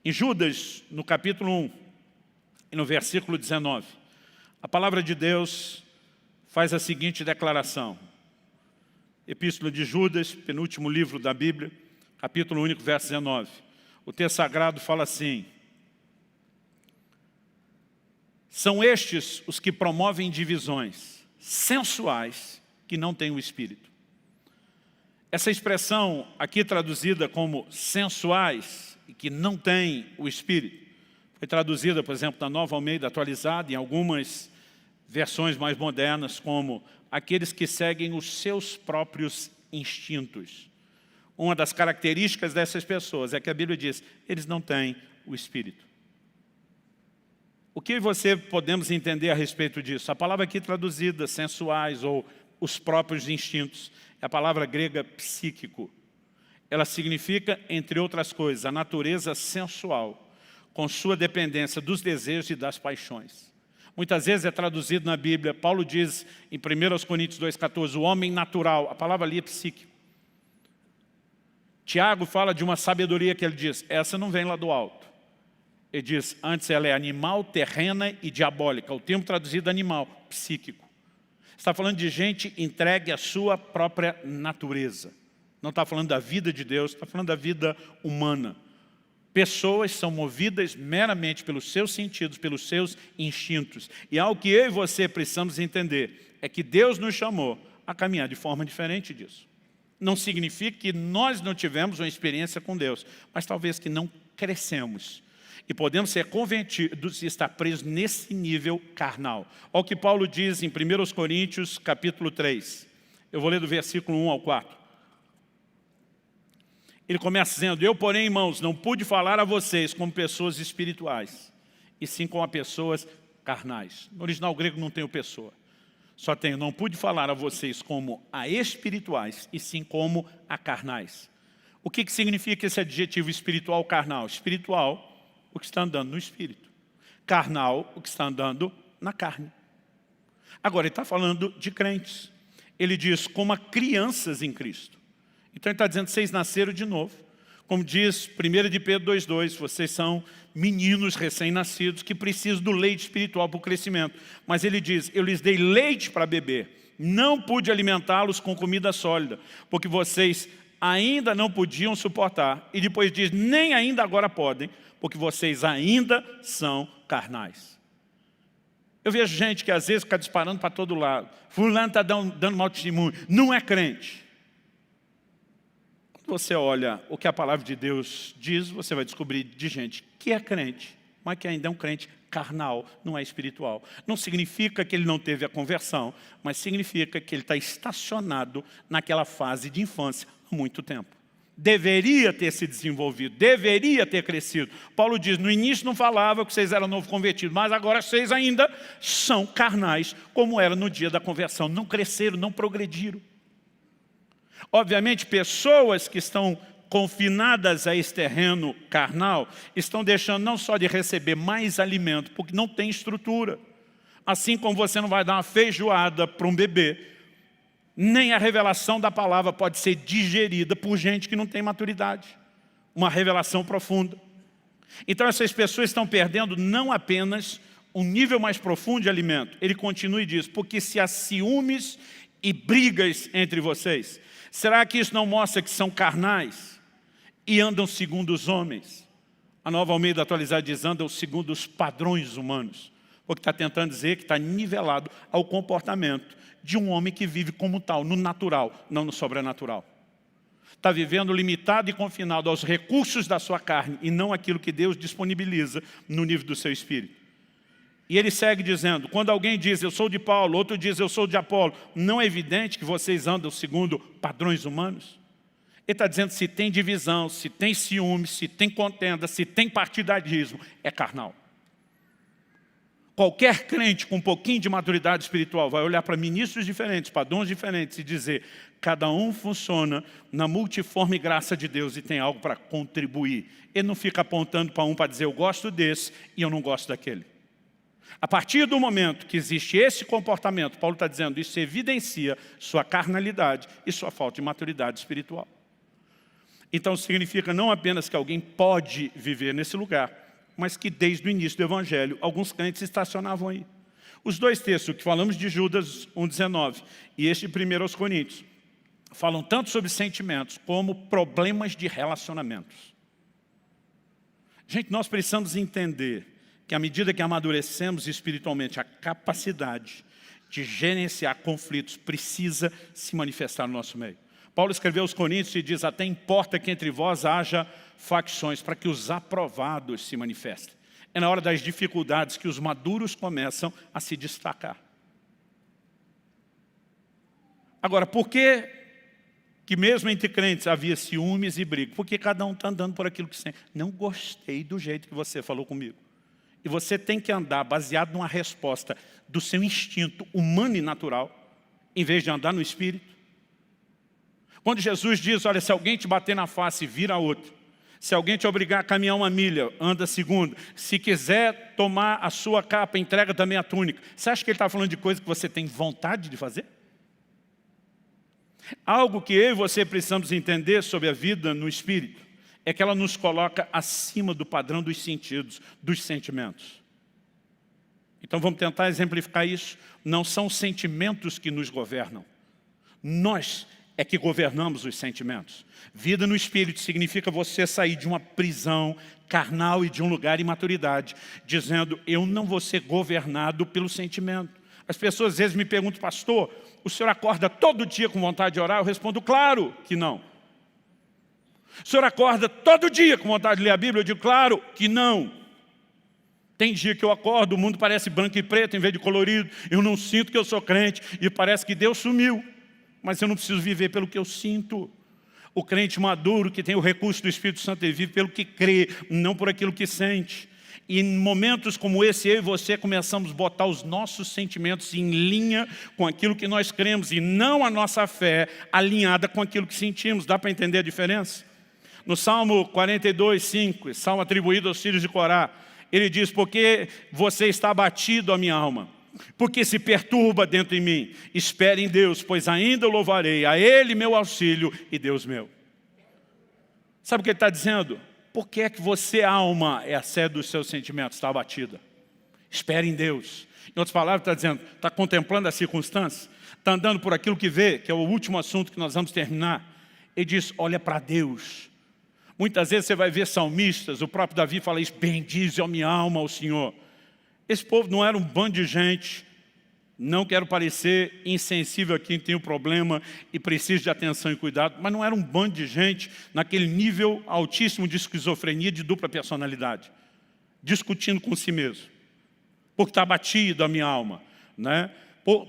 Em Judas, no capítulo 1, e no versículo 19, a palavra de Deus faz a seguinte declaração. Epístola de Judas, penúltimo livro da Bíblia, capítulo único, verso 19. O texto sagrado fala assim: são estes os que promovem divisões sensuais que não têm o Espírito. Essa expressão aqui traduzida como sensuais e que não têm o Espírito, foi traduzida, por exemplo, na Nova Almeida atualizada, em algumas versões mais modernas, como aqueles que seguem os seus próprios instintos. Uma das características dessas pessoas é que a Bíblia diz, eles não têm o Espírito. O que você podemos entender a respeito disso? A palavra aqui traduzida, sensuais ou os próprios instintos, é a palavra grega psíquico. Ela significa, entre outras coisas, a natureza sensual, com sua dependência dos desejos e das paixões. Muitas vezes é traduzido na Bíblia, Paulo diz em 1 Coríntios 2,14, o homem natural, a palavra ali é psíquico. Tiago fala de uma sabedoria que ele diz, essa não vem lá do alto. Ele diz, antes ela é animal, terrena e diabólica. O termo traduzido é animal, psíquico. Está falando de gente entregue à sua própria natureza. Não está falando da vida de Deus, está falando da vida humana. Pessoas são movidas meramente pelos seus sentidos, pelos seus instintos. E algo que eu e você precisamos entender é que Deus nos chamou a caminhar de forma diferente disso. Não significa que nós não tivemos uma experiência com Deus, mas talvez que não crescemos. E podemos ser convertidos e estar presos nesse nível carnal. Olha o que Paulo diz em 1 Coríntios, capítulo 3. Eu vou ler do versículo 1 ao 4. Ele começa dizendo, eu, porém, irmãos, não pude falar a vocês como pessoas espirituais, e sim como a pessoas carnais. No original grego não tem o pessoa. Só tem, não pude falar a vocês como a espirituais, e sim como a carnais. O que significa esse adjetivo espiritual carnal? Espiritual, o que está andando no espírito. Carnal, o que está andando na carne. Agora, ele está falando de crentes. Ele diz, como a crianças em Cristo. Então ele está dizendo, vocês nasceram de novo. Como diz 1 de Pedro 2,2, vocês são meninos recém-nascidos que precisam do leite espiritual para o crescimento. Mas ele diz, eu lhes dei leite para beber. Não pude alimentá-los com comida sólida, porque vocês ainda não podiam suportar. E depois diz, nem ainda agora podem, porque vocês ainda são carnais. Eu vejo gente que às vezes fica disparando para todo lado. Fulano está dando mau testemunho. Não é crente. Quando você olha o que a palavra de Deus diz, você vai descobrir de gente que é crente, mas que ainda é um crente carnal, não é espiritual. Não significa que ele não teve a conversão, mas significa que ele está estacionado naquela fase de infância há muito tempo. Deveria ter se desenvolvido, deveria ter crescido. Paulo diz, no início não falava que vocês eram novo convertidos, mas agora vocês ainda são carnais, como era no dia da conversão. Não cresceram, não progrediram. Obviamente, pessoas que estão confinadas a esse terreno carnal, estão deixando não só de receber mais alimento, porque não tem estrutura. Assim como você não vai dar uma feijoada para um bebê, nem a revelação da palavra pode ser digerida por gente que não tem maturidade. Uma revelação profunda. Então essas pessoas estão perdendo não apenas um nível mais profundo de alimento. Ele continua e diz, porque se há ciúmes e brigas entre vocês, será que isso não mostra que são carnais e andam segundo os homens? A Nova Almeida Atualizada diz, andam segundo os padrões humanos. Porque está tentando dizer que está nivelado ao comportamento de um homem que vive como tal, no natural, não no sobrenatural. Está vivendo limitado e confinado aos recursos da sua carne e não aquilo que Deus disponibiliza no nível do seu espírito. E ele segue dizendo, quando alguém diz, eu sou de Paulo, outro diz, eu sou de Apolo, não é evidente que vocês andam segundo padrões humanos? Ele está dizendo, se tem divisão, se tem ciúme, se tem contenda, se tem partidarismo, é carnal. Qualquer crente com um pouquinho de maturidade espiritual vai olhar para ministros diferentes, para dons diferentes e dizer, cada um funciona na multiforme graça de Deus e tem algo para contribuir. Ele não fica apontando para um para dizer, eu gosto desse e eu não gosto daquele. A partir do momento que existe esse comportamento, Paulo está dizendo, isso evidencia sua carnalidade e sua falta de maturidade espiritual. Então significa não apenas que alguém pode viver nesse lugar, mas que desde o início do Evangelho, alguns crentes estacionavam aí. Os dois textos que falamos de Judas 1,19 e este de 1 Coríntios, falam tanto sobre sentimentos como problemas de relacionamentos. Gente, nós precisamos entender que à medida que amadurecemos espiritualmente, a capacidade de gerenciar conflitos precisa se manifestar no nosso meio. Paulo escreveu aos Coríntios e diz, até importa que entre vós haja facções, para que os aprovados se manifestem. É na hora das dificuldades que os maduros começam a se destacar. Agora, por que mesmo entre crentes havia ciúmes e briga? Porque cada um está andando por aquilo que sente. Não gostei do jeito que você falou comigo. E você tem que andar baseado numa resposta do seu instinto humano e natural, em vez de andar no espírito. Quando Jesus diz, olha, se alguém te bater na face, vira outro. Se alguém te obrigar a caminhar 1 milha, anda 2. Se quiser tomar a sua capa, entrega também a túnica. Você acha que ele está falando de coisa que você tem vontade de fazer? Algo que eu e você precisamos entender sobre a vida no Espírito é que ela nos coloca acima do padrão dos sentidos, dos sentimentos. Então vamos tentar exemplificar isso. Não são os sentimentos que nos governam. Nós é que governamos os sentimentos. Vida no Espírito significa você sair de uma prisão carnal e de um lugar de imaturidade, dizendo, eu não vou ser governado pelo sentimento. As pessoas às vezes me perguntam, pastor, o senhor acorda todo dia com vontade de orar? Eu respondo, claro que não. O senhor acorda todo dia com vontade de ler a Bíblia? Eu digo, claro que não. Tem dia que eu acordo, o mundo parece branco e preto em vez de colorido, eu não sinto que eu sou crente e parece que Deus sumiu. Mas eu não preciso viver pelo que eu sinto. O crente maduro que tem o recurso do Espírito Santo, ele vive pelo que crê, não por aquilo que sente. E em momentos como esse, eu e você começamos a botar os nossos sentimentos em linha com aquilo que nós cremos e não a nossa fé alinhada com aquilo que sentimos. Dá para entender a diferença? No Salmo 42, 5, salmo atribuído aos filhos de Corá, ele diz, porque você está abatido, a minha alma, porque se perturba dentro de mim. Espere em Deus, pois ainda louvarei a Ele meu auxílio e Deus meu. Sabe o que ele está dizendo? Por que é que você, alma, é a sede dos seus sentimentos, está abatida? Espere em Deus. Em outras palavras, está dizendo, está contemplando as circunstâncias, está andando por aquilo que vê, que é o último assunto que nós vamos terminar. Ele diz, olha para Deus. Muitas vezes você vai ver salmistas, o próprio Davi fala isso, bendize a minha alma ao Senhor. Esse povo não era um bando de gente, não quero parecer insensível a quem tem um problema e precisa de atenção e cuidado, mas não era um bando de gente naquele nível altíssimo de esquizofrenia, de dupla personalidade, discutindo com si mesmo, porque está abatido a minha alma, né?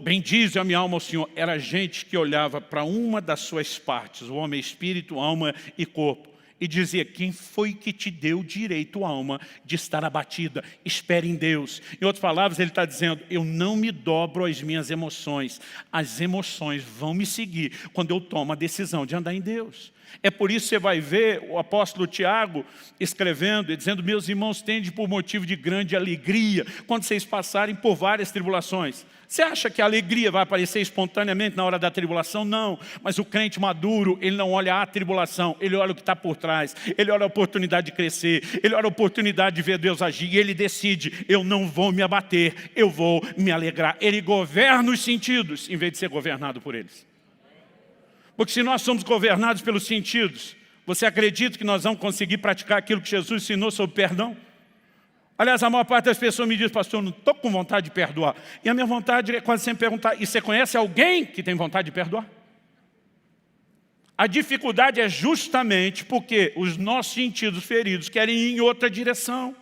Bendize a minha alma ao Senhor. Era gente que olhava para uma das suas partes, o homem é espírito, alma e corpo, e dizia: quem foi que te deu direito, alma, de estar abatida? Espere em Deus. Em outras palavras, ele está dizendo: eu não me dobro às minhas emoções. As emoções vão me seguir quando eu tomo a decisão de andar em Deus. É por isso que você vai ver o apóstolo Tiago escrevendo e dizendo: meus irmãos, tende por motivo de grande alegria quando vocês passarem por várias tribulações. Você acha que a alegria vai aparecer espontaneamente na hora da tribulação? Não. Mas o crente maduro, ele não olha a tribulação, ele olha o que está por trás, ele olha a oportunidade de crescer, ele olha a oportunidade de ver Deus agir, e ele decide: eu não vou me abater, eu vou me alegrar. Ele governa os sentidos, em vez de ser governado por eles. Porque se nós somos governados pelos sentidos, você acredita que nós vamos conseguir praticar aquilo que Jesus ensinou sobre perdão? Aliás, a maior parte das pessoas me diz: pastor, eu não estou com vontade de perdoar. E a minha vontade é quase sempre perguntar: e você conhece alguém que tem vontade de perdoar? A dificuldade é justamente porque os nossos sentidos feridos querem ir em outra direção.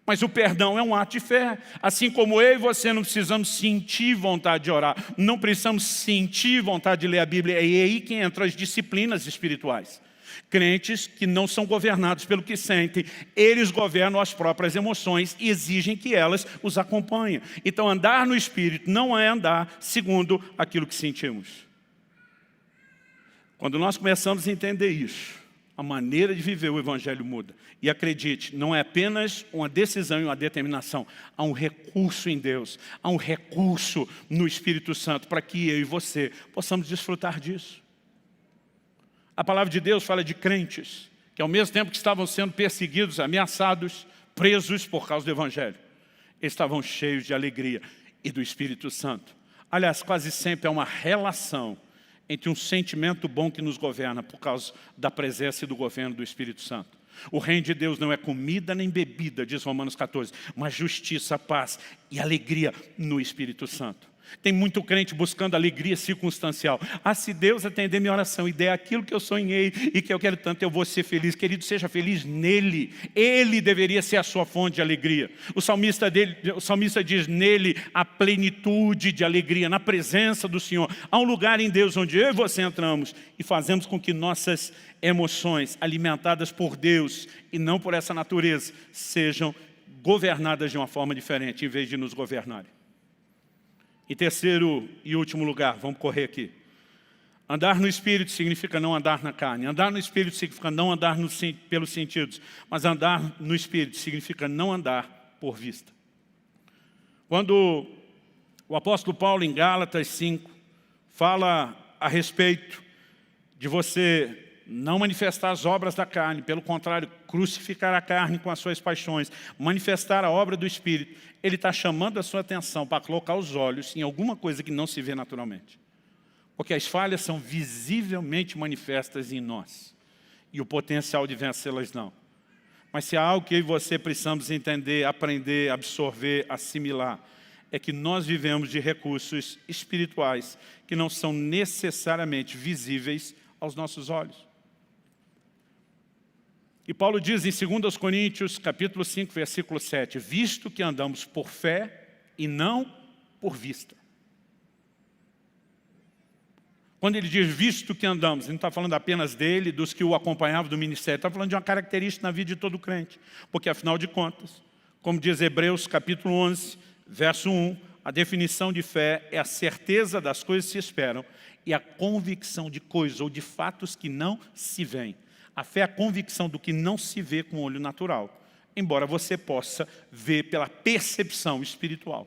Mas o perdão é um ato de fé. Assim como eu e você não precisamos sentir vontade de orar, não precisamos sentir vontade de ler a Bíblia, é aí que entram as disciplinas espirituais. Crentes que não são governados pelo que sentem, eles governam as próprias emoções e exigem que elas os acompanhem. Então, andar no Espírito não é andar segundo aquilo que sentimos. Quando nós começamos a entender isso, a maneira de viver o Evangelho muda. E acredite, não é apenas uma decisão e uma determinação. Há um recurso em Deus, há um recurso no Espírito Santo para que eu e você possamos desfrutar disso. A palavra de Deus fala de crentes que ao mesmo tempo que estavam sendo perseguidos, ameaçados, presos por causa do Evangelho, eles estavam cheios de alegria e do Espírito Santo. Aliás, quase sempre é uma relação entre um sentimento bom que nos governa por causa da presença e do governo do Espírito Santo. O reino de Deus não é comida nem bebida, diz Romanos 14, mas justiça, paz e alegria no Espírito Santo. Tem muito crente buscando alegria circunstancial. Se Deus atender minha oração e der aquilo que eu sonhei e que eu quero tanto, eu vou ser feliz. Querido, seja feliz nele. Ele deveria ser a sua fonte de alegria. O salmista diz: nele a plenitude de alegria, na presença do Senhor. Há um lugar em Deus onde eu e você entramos e fazemos com que nossas emoções, alimentadas por Deus e não por essa natureza, sejam governadas de uma forma diferente, em vez de nos governarem. Em terceiro e último lugar, vamos correr aqui. Andar no Espírito significa não andar na carne. Andar no Espírito significa não andar pelos sentidos. Mas andar no Espírito significa não andar por vista. Quando o apóstolo Paulo, em Gálatas 5, fala a respeito de você não manifestar as obras da carne, pelo contrário, crucificar a carne com as suas paixões, manifestar a obra do Espírito, ele está chamando a sua atenção para colocar os olhos em alguma coisa que não se vê naturalmente. Porque as falhas são visivelmente manifestas em nós, e o potencial de vencê-las não. Mas se há algo que eu e você precisamos entender, aprender, absorver, assimilar, é que nós vivemos de recursos espirituais que não são necessariamente visíveis aos nossos olhos. E Paulo diz em 2 Coríntios, capítulo 5, versículo 7, visto que andamos por fé e não por vista. Quando ele diz visto que andamos, ele não está falando apenas dele, dos que o acompanhavam do ministério, está falando de uma característica na vida de todo crente. Porque afinal de contas, como diz Hebreus capítulo 11, verso 1, a definição de fé é a certeza das coisas que se esperam e a convicção de coisas ou de fatos que não se veem. A fé é a convicção do que não se vê com o olho natural, embora você possa ver pela percepção espiritual.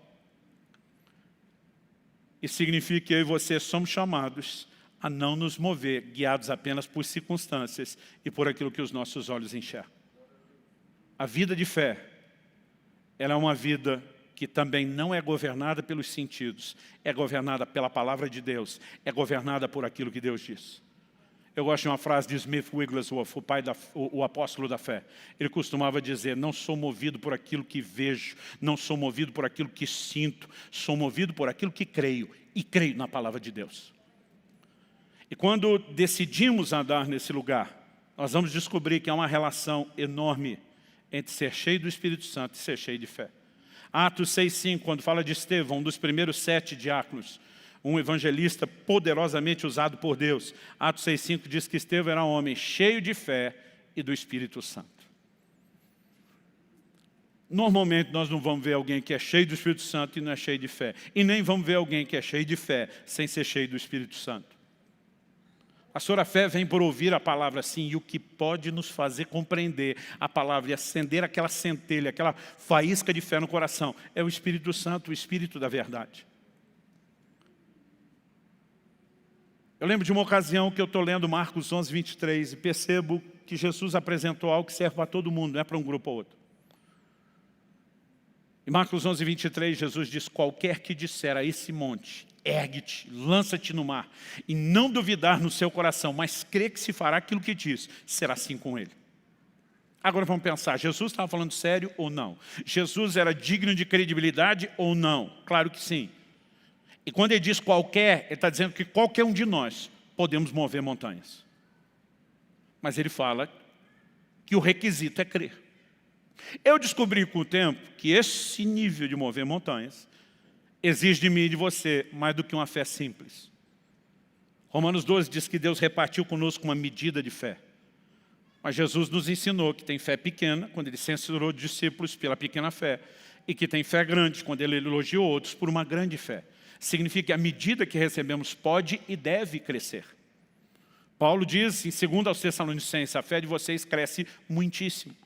Isso significa que eu e você somos chamados a não nos mover, guiados apenas por circunstâncias e por aquilo que os nossos olhos enxergam. A vida de fé, ela é uma vida que também não é governada pelos sentidos, é governada pela palavra de Deus, é governada por aquilo que Deus diz. Eu gosto de uma frase de Smith Wigglesworth, o apóstolo da fé. Ele costumava dizer: não sou movido por aquilo que vejo, não sou movido por aquilo que sinto, sou movido por aquilo que creio, e creio na palavra de Deus. E quando decidimos andar nesse lugar, nós vamos descobrir que há uma relação enorme entre ser cheio do Espírito Santo e ser cheio de fé. Atos 6,5, quando fala de Estevão, um dos primeiros 7 diáconos, um evangelista poderosamente usado por Deus. Atos 6,5 diz que Estevão era um homem cheio de fé e do Espírito Santo. Normalmente nós não vamos ver alguém que é cheio do Espírito Santo e não é cheio de fé. E nem vamos ver alguém que é cheio de fé sem ser cheio do Espírito Santo. A sua fé vem por ouvir a palavra sim, e o que pode nos fazer compreender a palavra e acender aquela centelha, aquela faísca de fé no coração, é o Espírito Santo, o Espírito da verdade. Eu lembro de uma ocasião que eu estou lendo Marcos 11, 23 e percebo que Jesus apresentou algo que serve para todo mundo, não é para um grupo ou outro. Em Marcos 11, 23, Jesus diz: qualquer que disser a esse monte, ergue-te, lança-te no mar, e não duvidar no seu coração, mas crê que se fará aquilo que diz, será assim com ele. Agora vamos pensar, Jesus estava falando sério ou não? Jesus era digno de credibilidade ou não? Claro que sim. E quando ele diz qualquer, ele está dizendo que qualquer um de nós podemos mover montanhas. Mas ele fala que o requisito é crer. Eu descobri com o tempo que esse nível de mover montanhas exige de mim e de você mais do que uma fé simples. Romanos 12 diz que Deus repartiu conosco uma medida de fé. Mas Jesus nos ensinou que tem fé pequena, quando ele censurou os discípulos pela pequena fé, e que tem fé grande, quando ele elogiou outros por uma grande fé. Significa que a medida que recebemos pode e deve crescer. Paulo diz, em 2 aos Tessalonicenses, a fé de vocês cresce muitíssimo.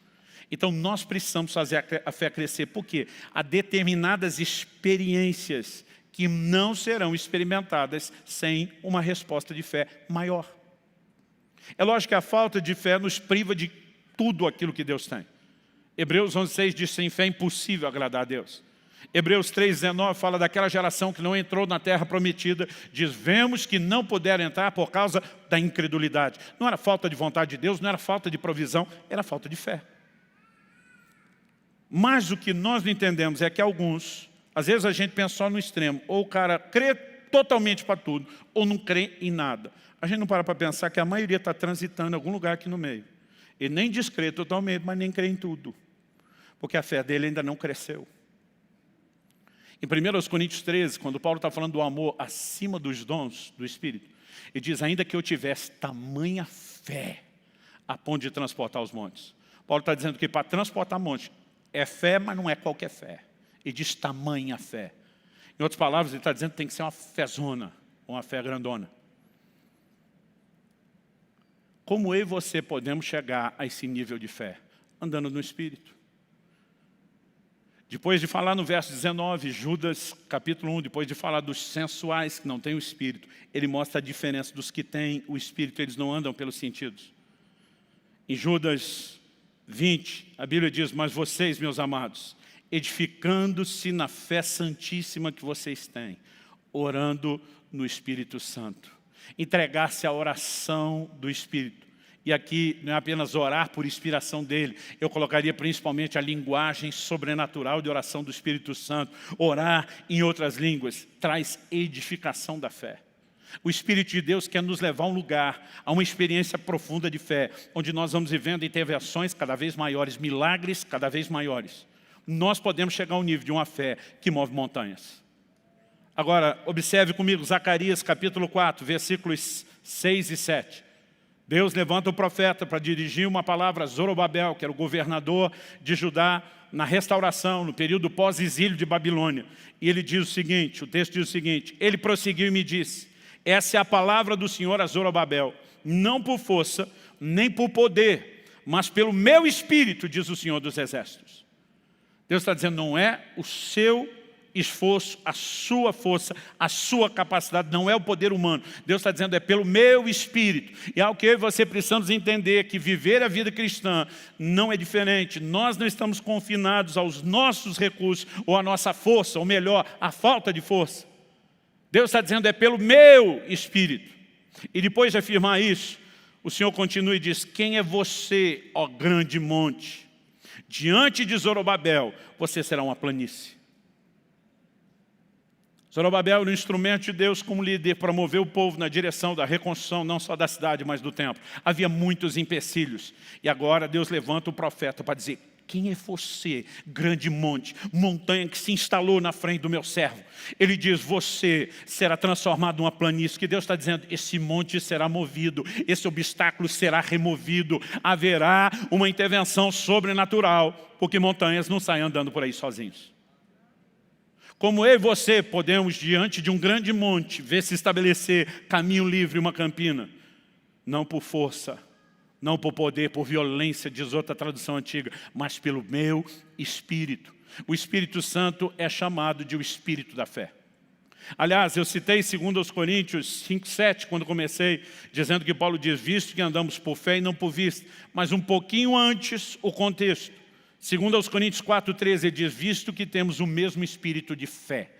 Então nós precisamos fazer a fé crescer. Por quê? Há determinadas experiências que não serão experimentadas sem uma resposta de fé maior. É lógico que a falta de fé nos priva de tudo aquilo que Deus tem. Hebreus 11,6 diz: sem fé é impossível agradar a Deus. Hebreus 3,19 fala daquela geração que não entrou na terra prometida. Diz: vemos que não puderam entrar por causa da incredulidade. Não era falta de vontade de Deus, não era falta de provisão, era falta de fé. Mas o que nós não entendemos é que alguns, às vezes a gente pensa só no extremo, ou o cara crê totalmente para tudo, ou não crê em nada. A gente não para pensar que a maioria está transitando em algum lugar aqui no meio. Ele nem descrê totalmente, mas nem crê em tudo. Porque a fé dele ainda não cresceu. Em 1 Coríntios 13, quando Paulo está falando do amor acima dos dons do Espírito, ele diz: ainda que eu tivesse tamanha fé a ponto de transportar os montes. Paulo está dizendo que para transportar montes, é fé, mas não é qualquer fé. Ele diz tamanha fé. Em outras palavras, ele está dizendo que tem que ser uma fezona, uma fé grandona. Como eu e você podemos chegar a esse nível de fé? Andando no Espírito. Depois de falar no verso 19, Judas, capítulo 1, depois de falar dos sensuais que não têm o Espírito, ele mostra a diferença dos que têm o Espírito, eles não andam pelos sentidos. Em Judas 20, a Bíblia diz: mas vocês, meus amados, edificando-se na fé santíssima que vocês têm, orando no Espírito Santo. Entregar-se à oração do Espírito. E aqui não é apenas orar por inspiração dele, eu colocaria principalmente a linguagem sobrenatural de oração do Espírito Santo. Orar em outras línguas traz edificação da fé. O Espírito de Deus quer nos levar a um lugar, a uma experiência profunda de fé, onde nós vamos vivendo intervenções cada vez maiores, milagres cada vez maiores. Nós podemos chegar ao nível de uma fé que move montanhas. Agora, observe comigo, Zacarias capítulo 4, versículos 6 e 7. Deus levanta o profeta para dirigir uma palavra a Zorobabel, que era o governador de Judá, na restauração, no período pós-exílio de Babilônia. E ele diz o seguinte, o texto diz o seguinte: ele prosseguiu e me disse: essa é a palavra do Senhor a Zorobabel, não por força, nem por poder, mas pelo meu Espírito, diz o Senhor dos Exércitos. Deus está dizendo, não é o seu esforço, a sua força, a sua capacidade, não é o poder humano. Deus está dizendo, é pelo meu Espírito. E é o que eu e você precisamos entender, que viver a vida cristã não é diferente. Nós não estamos confinados aos nossos recursos ou à nossa força, ou melhor, à falta de força. Deus está dizendo, é pelo meu Espírito. E depois de afirmar isso, o Senhor continua e diz: quem é você, ó grande monte? Diante de Zorobabel, você será uma planície. Zorobabel era um instrumento de Deus como líder para mover o povo na direção da reconstrução, não só da cidade, mas do templo. Havia muitos empecilhos. E agora Deus levanta o profeta para dizer: quem é você, grande monte, montanha que se instalou na frente do meu servo? Ele diz, você será transformado numa planície. Que Deus está dizendo, esse monte será movido, esse obstáculo será removido, haverá uma intervenção sobrenatural, porque montanhas não saem andando por aí sozinhos. Como eu e você podemos, diante de um grande monte, ver se estabelecer caminho livre, uma campina, não por força, não por poder, por violência, diz outra tradução antiga, mas pelo meu Espírito. O Espírito Santo é chamado de o Espírito da fé. Aliás, eu citei 2 Coríntios 5:7, quando comecei, dizendo que Paulo diz, visto que andamos por fé e não por vista. Mas um pouquinho antes, o contexto. 2 Coríntios 4:13, ele diz, visto que temos o mesmo espírito de fé.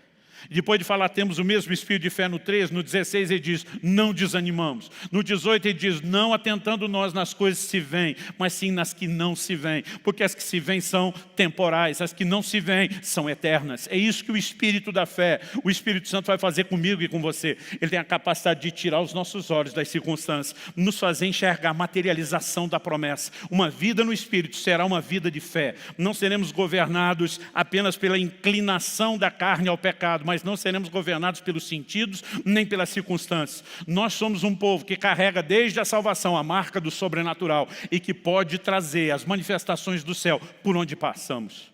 Depois de falar, temos o mesmo espírito de fé no 13, no 16 ele diz, não desanimamos. No 18 ele diz, não atentando nós nas coisas que se veem, mas sim nas que não se veem. Porque as que se veem são temporais, as que não se veem são eternas. É isso que o Espírito da fé, o Espírito Santo vai fazer comigo e com você. Ele tem a capacidade de tirar os nossos olhos das circunstâncias, nos fazer enxergar a materialização da promessa. Uma vida no Espírito será uma vida de fé. Não seremos governados apenas pela inclinação da carne ao pecado, mas não seremos governados pelos sentidos, nem pelas circunstâncias. Nós somos um povo que carrega desde a salvação a marca do sobrenatural e que pode trazer as manifestações do céu por onde passamos.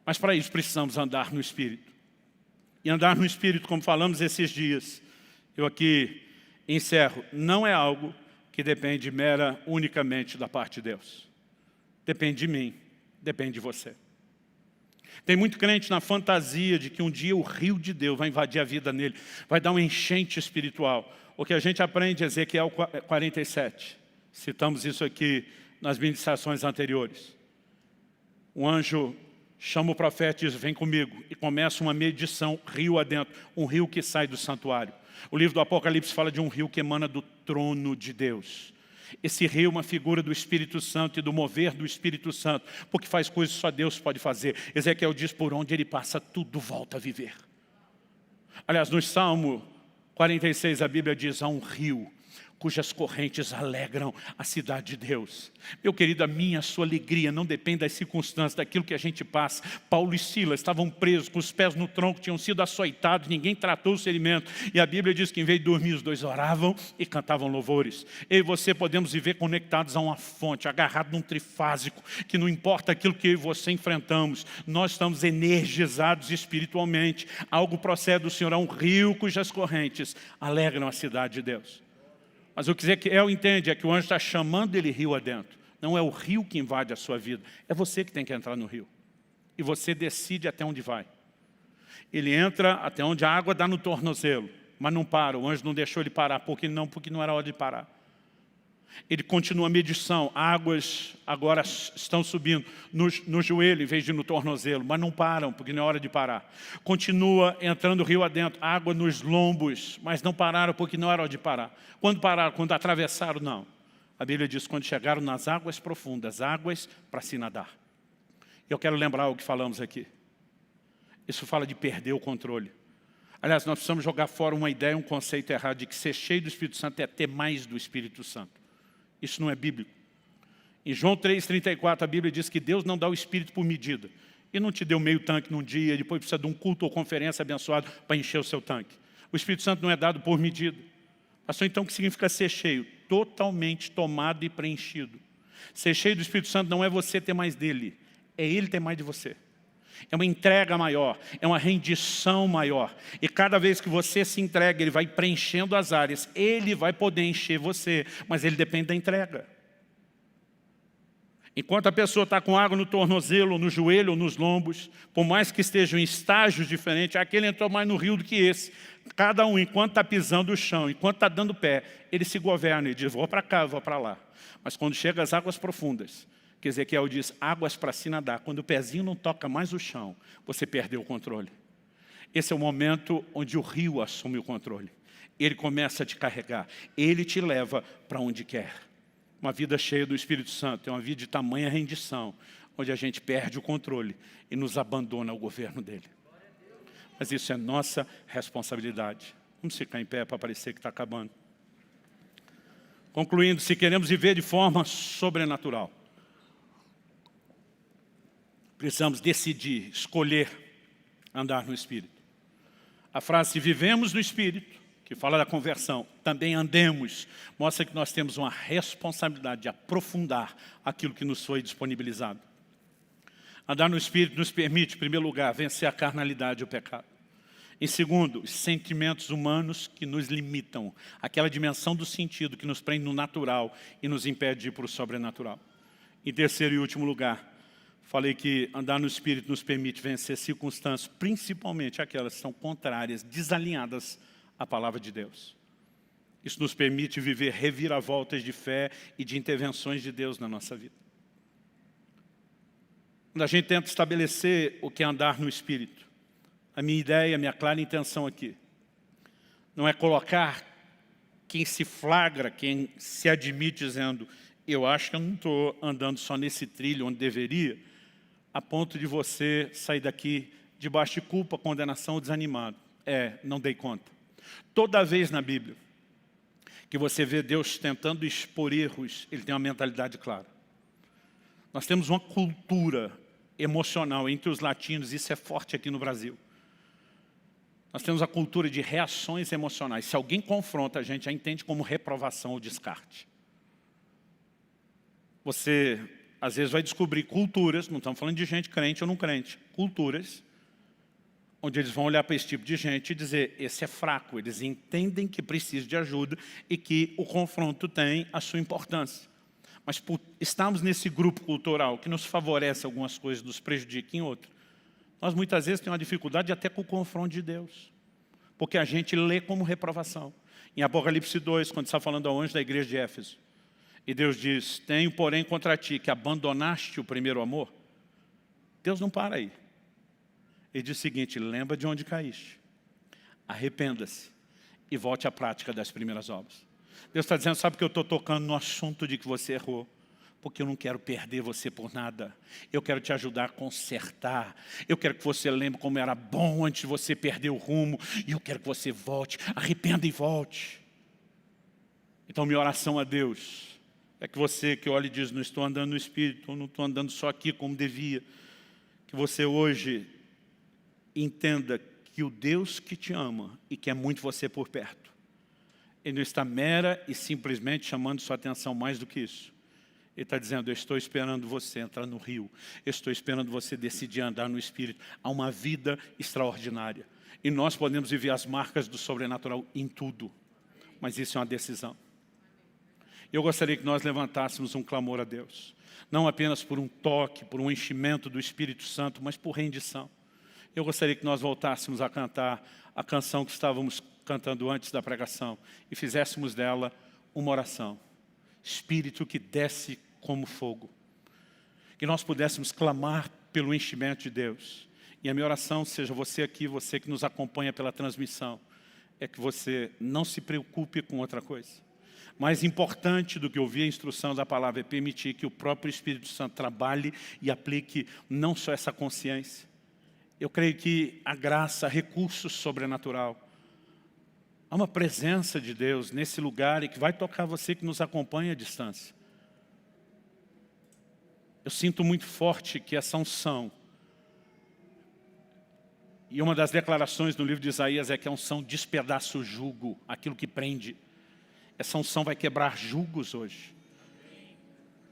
Mas para isso precisamos andar no Espírito. E andar no Espírito, como falamos esses dias, eu aqui encerro, não é algo que depende unicamente da parte de Deus. Depende de mim, depende de você. Tem muito crente na fantasia de que um dia o rio de Deus vai invadir a vida nele, vai dar uma enchente espiritual. O que a gente aprende em Ezequiel 47. Citamos isso aqui nas ministrações anteriores. Um anjo chama o profeta e diz, vem comigo. E começa uma medição, rio adentro, um rio que sai do santuário. O livro do Apocalipse fala de um rio que emana do trono de Deus. Esse rio é uma figura do Espírito Santo e do mover do Espírito Santo, porque faz coisas que só Deus pode fazer. Ezequiel diz, por onde ele passa, tudo volta a viver. Aliás, no Salmo 46, a Bíblia diz, há um rio cujas correntes alegram a cidade de Deus. Meu querido, a minha, a sua alegria não depende das circunstâncias, daquilo que a gente passa. Paulo e Silas estavam presos, com os pés no tronco, tinham sido açoitados, ninguém tratou o ferimento. E a Bíblia diz que em vez de dormir, os dois oravam e cantavam louvores. Eu e você podemos viver conectados a uma fonte, agarrados num trifásico, que não importa aquilo que eu e você enfrentamos, nós estamos energizados espiritualmente. Algo procede do Senhor, há um rio cujas correntes alegram a cidade de Deus. Mas o que Ezequiel entende é que o anjo está chamando ele rio adentro. Não é o rio que invade a sua vida, é você que tem que entrar no rio. E você decide até onde vai. Ele entra até onde a água dá no tornozelo, mas não para, o anjo não deixou ele parar. Porque não era hora de parar. Ele continua a medição, águas agora estão subindo no joelho em vez de no tornozelo, mas não param, porque não é hora de parar. Continua entrando rio adentro, água nos lombos, mas não pararam, porque não era hora de parar. Quando pararam? Quando atravessaram? Não. A Bíblia diz, quando chegaram nas águas profundas, águas para se nadar. Eu quero lembrar o que falamos aqui. Isso fala de perder o controle. Aliás, nós precisamos jogar fora uma ideia, um conceito errado de que ser cheio do Espírito Santo é ter mais do Espírito Santo. Isso não é bíblico. Em João 3,34, a Bíblia diz que Deus não dá o Espírito por medida. E não te deu meio tanque num dia, depois precisa de um culto ou conferência abençoado para encher o seu tanque. O Espírito Santo não é dado por medida. Pastor, então o que significa ser cheio? Totalmente tomado e preenchido. Ser cheio do Espírito Santo não é você ter mais dele, é ele ter mais de você. É uma entrega maior, é uma rendição maior. E cada vez que você se entrega, ele vai preenchendo as áreas. Ele vai poder encher você, mas ele depende da entrega. Enquanto a pessoa está com água no tornozelo, no joelho ou nos lombos, por mais que estejam em estágios diferentes, aquele entrou mais no rio do que esse. Cada um, enquanto está pisando o chão, enquanto está dando pé, ele se governa e diz, vou para cá, vou para lá. Mas quando chega às águas profundas, que Ezequiel diz, águas para se nadar. Quando o pezinho não toca mais o chão, você perdeu o controle. Esse é o momento onde o rio assume o controle. Ele começa a te carregar. Ele te leva para onde quer. Uma vida cheia do Espírito Santo é uma vida de tamanha rendição, onde a gente perde o controle e nos abandona ao governo dele. Mas isso é nossa responsabilidade. Vamos ficar em pé para parecer que está acabando. Concluindo, se queremos viver de forma sobrenatural, Precisamos decidir, escolher andar no Espírito. A frase vivemos no Espírito, que fala da conversão, também andemos, mostra que nós temos uma responsabilidade de aprofundar aquilo que nos foi disponibilizado. Andar no Espírito nos permite, em primeiro lugar, vencer a carnalidade e o pecado. Em segundo, os sentimentos humanos que nos limitam, aquela dimensão do sentido que nos prende no natural e nos impede de ir para o sobrenatural. Em terceiro e último lugar, falei que andar no Espírito nos permite vencer circunstâncias, principalmente aquelas que são contrárias, desalinhadas à palavra de Deus. Isso nos permite viver reviravoltas de fé e de intervenções de Deus na nossa vida. Quando a gente tenta estabelecer o que é andar no Espírito, a minha ideia, a minha clara intenção aqui, não é colocar quem se flagra, quem se admite dizendo eu acho que eu não estou andando só nesse trilho onde deveria, a ponto de você sair daqui debaixo de culpa, condenação ou desanimado. Não dei conta. Toda vez na Bíblia que você vê Deus tentando expor erros, Ele tem uma mentalidade clara. Nós temos uma cultura emocional entre os latinos, isso é forte aqui no Brasil. Nós temos a cultura de reações emocionais. Se alguém confronta, a gente já entende como reprovação ou descarte. Você, às vezes, vai descobrir culturas, não estamos falando de gente crente ou não crente, culturas, onde eles vão olhar para esse tipo de gente e dizer, esse é fraco, eles entendem que precisa de ajuda e que o confronto tem a sua importância. Mas por estarmos nesse grupo cultural que nos favorece algumas coisas, nos prejudica em outras, nós muitas vezes temos uma dificuldade até com o confronto de Deus. Porque a gente lê como reprovação. Em Apocalipse 2, quando está falando ao anjo da igreja de Éfeso, e Deus diz, tenho porém contra ti que abandonaste o primeiro amor. Deus não para aí. Ele diz o seguinte, lembra de onde caíste. Arrependa-se e volte à prática das primeiras obras. Deus está dizendo, sabe que eu estou tocando no assunto de que você errou? Porque eu não quero perder você por nada. Eu quero te ajudar a consertar. Eu quero que você lembre como era bom antes de você perder o rumo. E eu quero que você volte, arrependa e volte. Então minha oração a Deus é que você que olha e diz, não estou andando no Espírito, ou não estou andando só aqui como devia. Que você hoje entenda que o Deus que te ama e quer muito você por perto, Ele não está mera e simplesmente chamando sua atenção mais do que isso. Ele está dizendo, eu estou esperando você entrar no rio. Eu estou esperando você decidir andar no Espírito. Há uma vida extraordinária. E nós podemos viver as marcas do sobrenatural em tudo. Mas isso é uma decisão. Eu gostaria que nós levantássemos um clamor a Deus. Não apenas por um toque, por um enchimento do Espírito Santo, mas por rendição. Eu gostaria que nós voltássemos a cantar a canção que estávamos cantando antes da pregação. E fizéssemos dela uma oração. Espírito que desce como fogo. Que nós pudéssemos clamar pelo enchimento de Deus. E a minha oração, seja você aqui, você que nos acompanha pela transmissão, é que você não se preocupe com outra coisa. Mais importante do que ouvir a instrução da palavra é permitir que o próprio Espírito Santo trabalhe e aplique não só essa consciência. Eu creio que a graça, recurso sobrenatural, há uma presença de Deus nesse lugar e que vai tocar você que nos acompanha à distância. Eu sinto muito forte que essa unção, e uma das declarações no livro de Isaías é que a unção despedaça o jugo, aquilo que prende. Essa unção vai quebrar jugos hoje.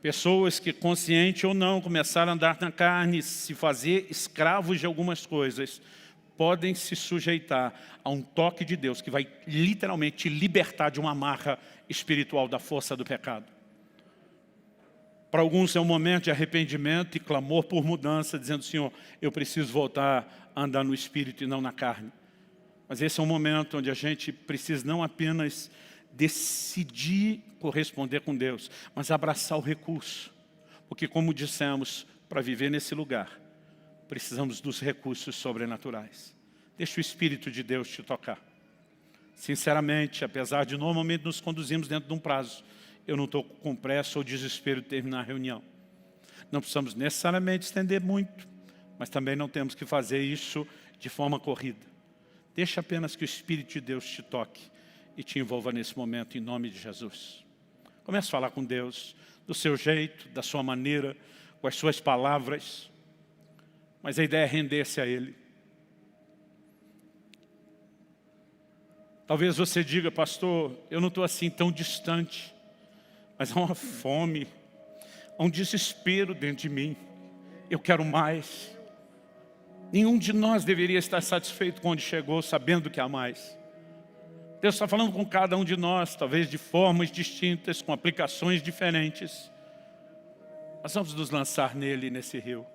Pessoas que, consciente ou não, começaram a andar na carne, se fazer escravos de algumas coisas, podem se sujeitar a um toque de Deus que vai literalmente te libertar de uma amarra espiritual da força do pecado. Para alguns é um momento de arrependimento e clamor por mudança, dizendo, Senhor, eu preciso voltar a andar no Espírito e não na carne. Mas esse é um momento onde a gente precisa não apenas decidir corresponder com Deus, mas abraçar o recurso. Porque, como dissemos, para viver nesse lugar, precisamos dos recursos sobrenaturais. Deixa o Espírito de Deus te tocar. Sinceramente, apesar de normalmente nos conduzirmos dentro de um prazo, eu não estou com pressa ou desespero de terminar a reunião. Não precisamos necessariamente estender muito, mas também não temos que fazer isso de forma corrida. Deixa apenas que o Espírito de Deus te toque e te envolva nesse momento, em nome de Jesus. Comece a falar com Deus, do seu jeito, da sua maneira, com as suas palavras. mas a ideia é render-se a Ele. Talvez você diga, pastor, eu não estou assim tão distante, mas há uma fome, há um desespero dentro de mim. Eu quero mais. Nenhum de nós deveria estar satisfeito com onde chegou, sabendo que há mais. Deus está falando com cada um de nós, talvez de formas distintas, com aplicações diferentes. Nós vamos nos lançar nele, nesse rio,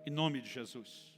em nome de Jesus.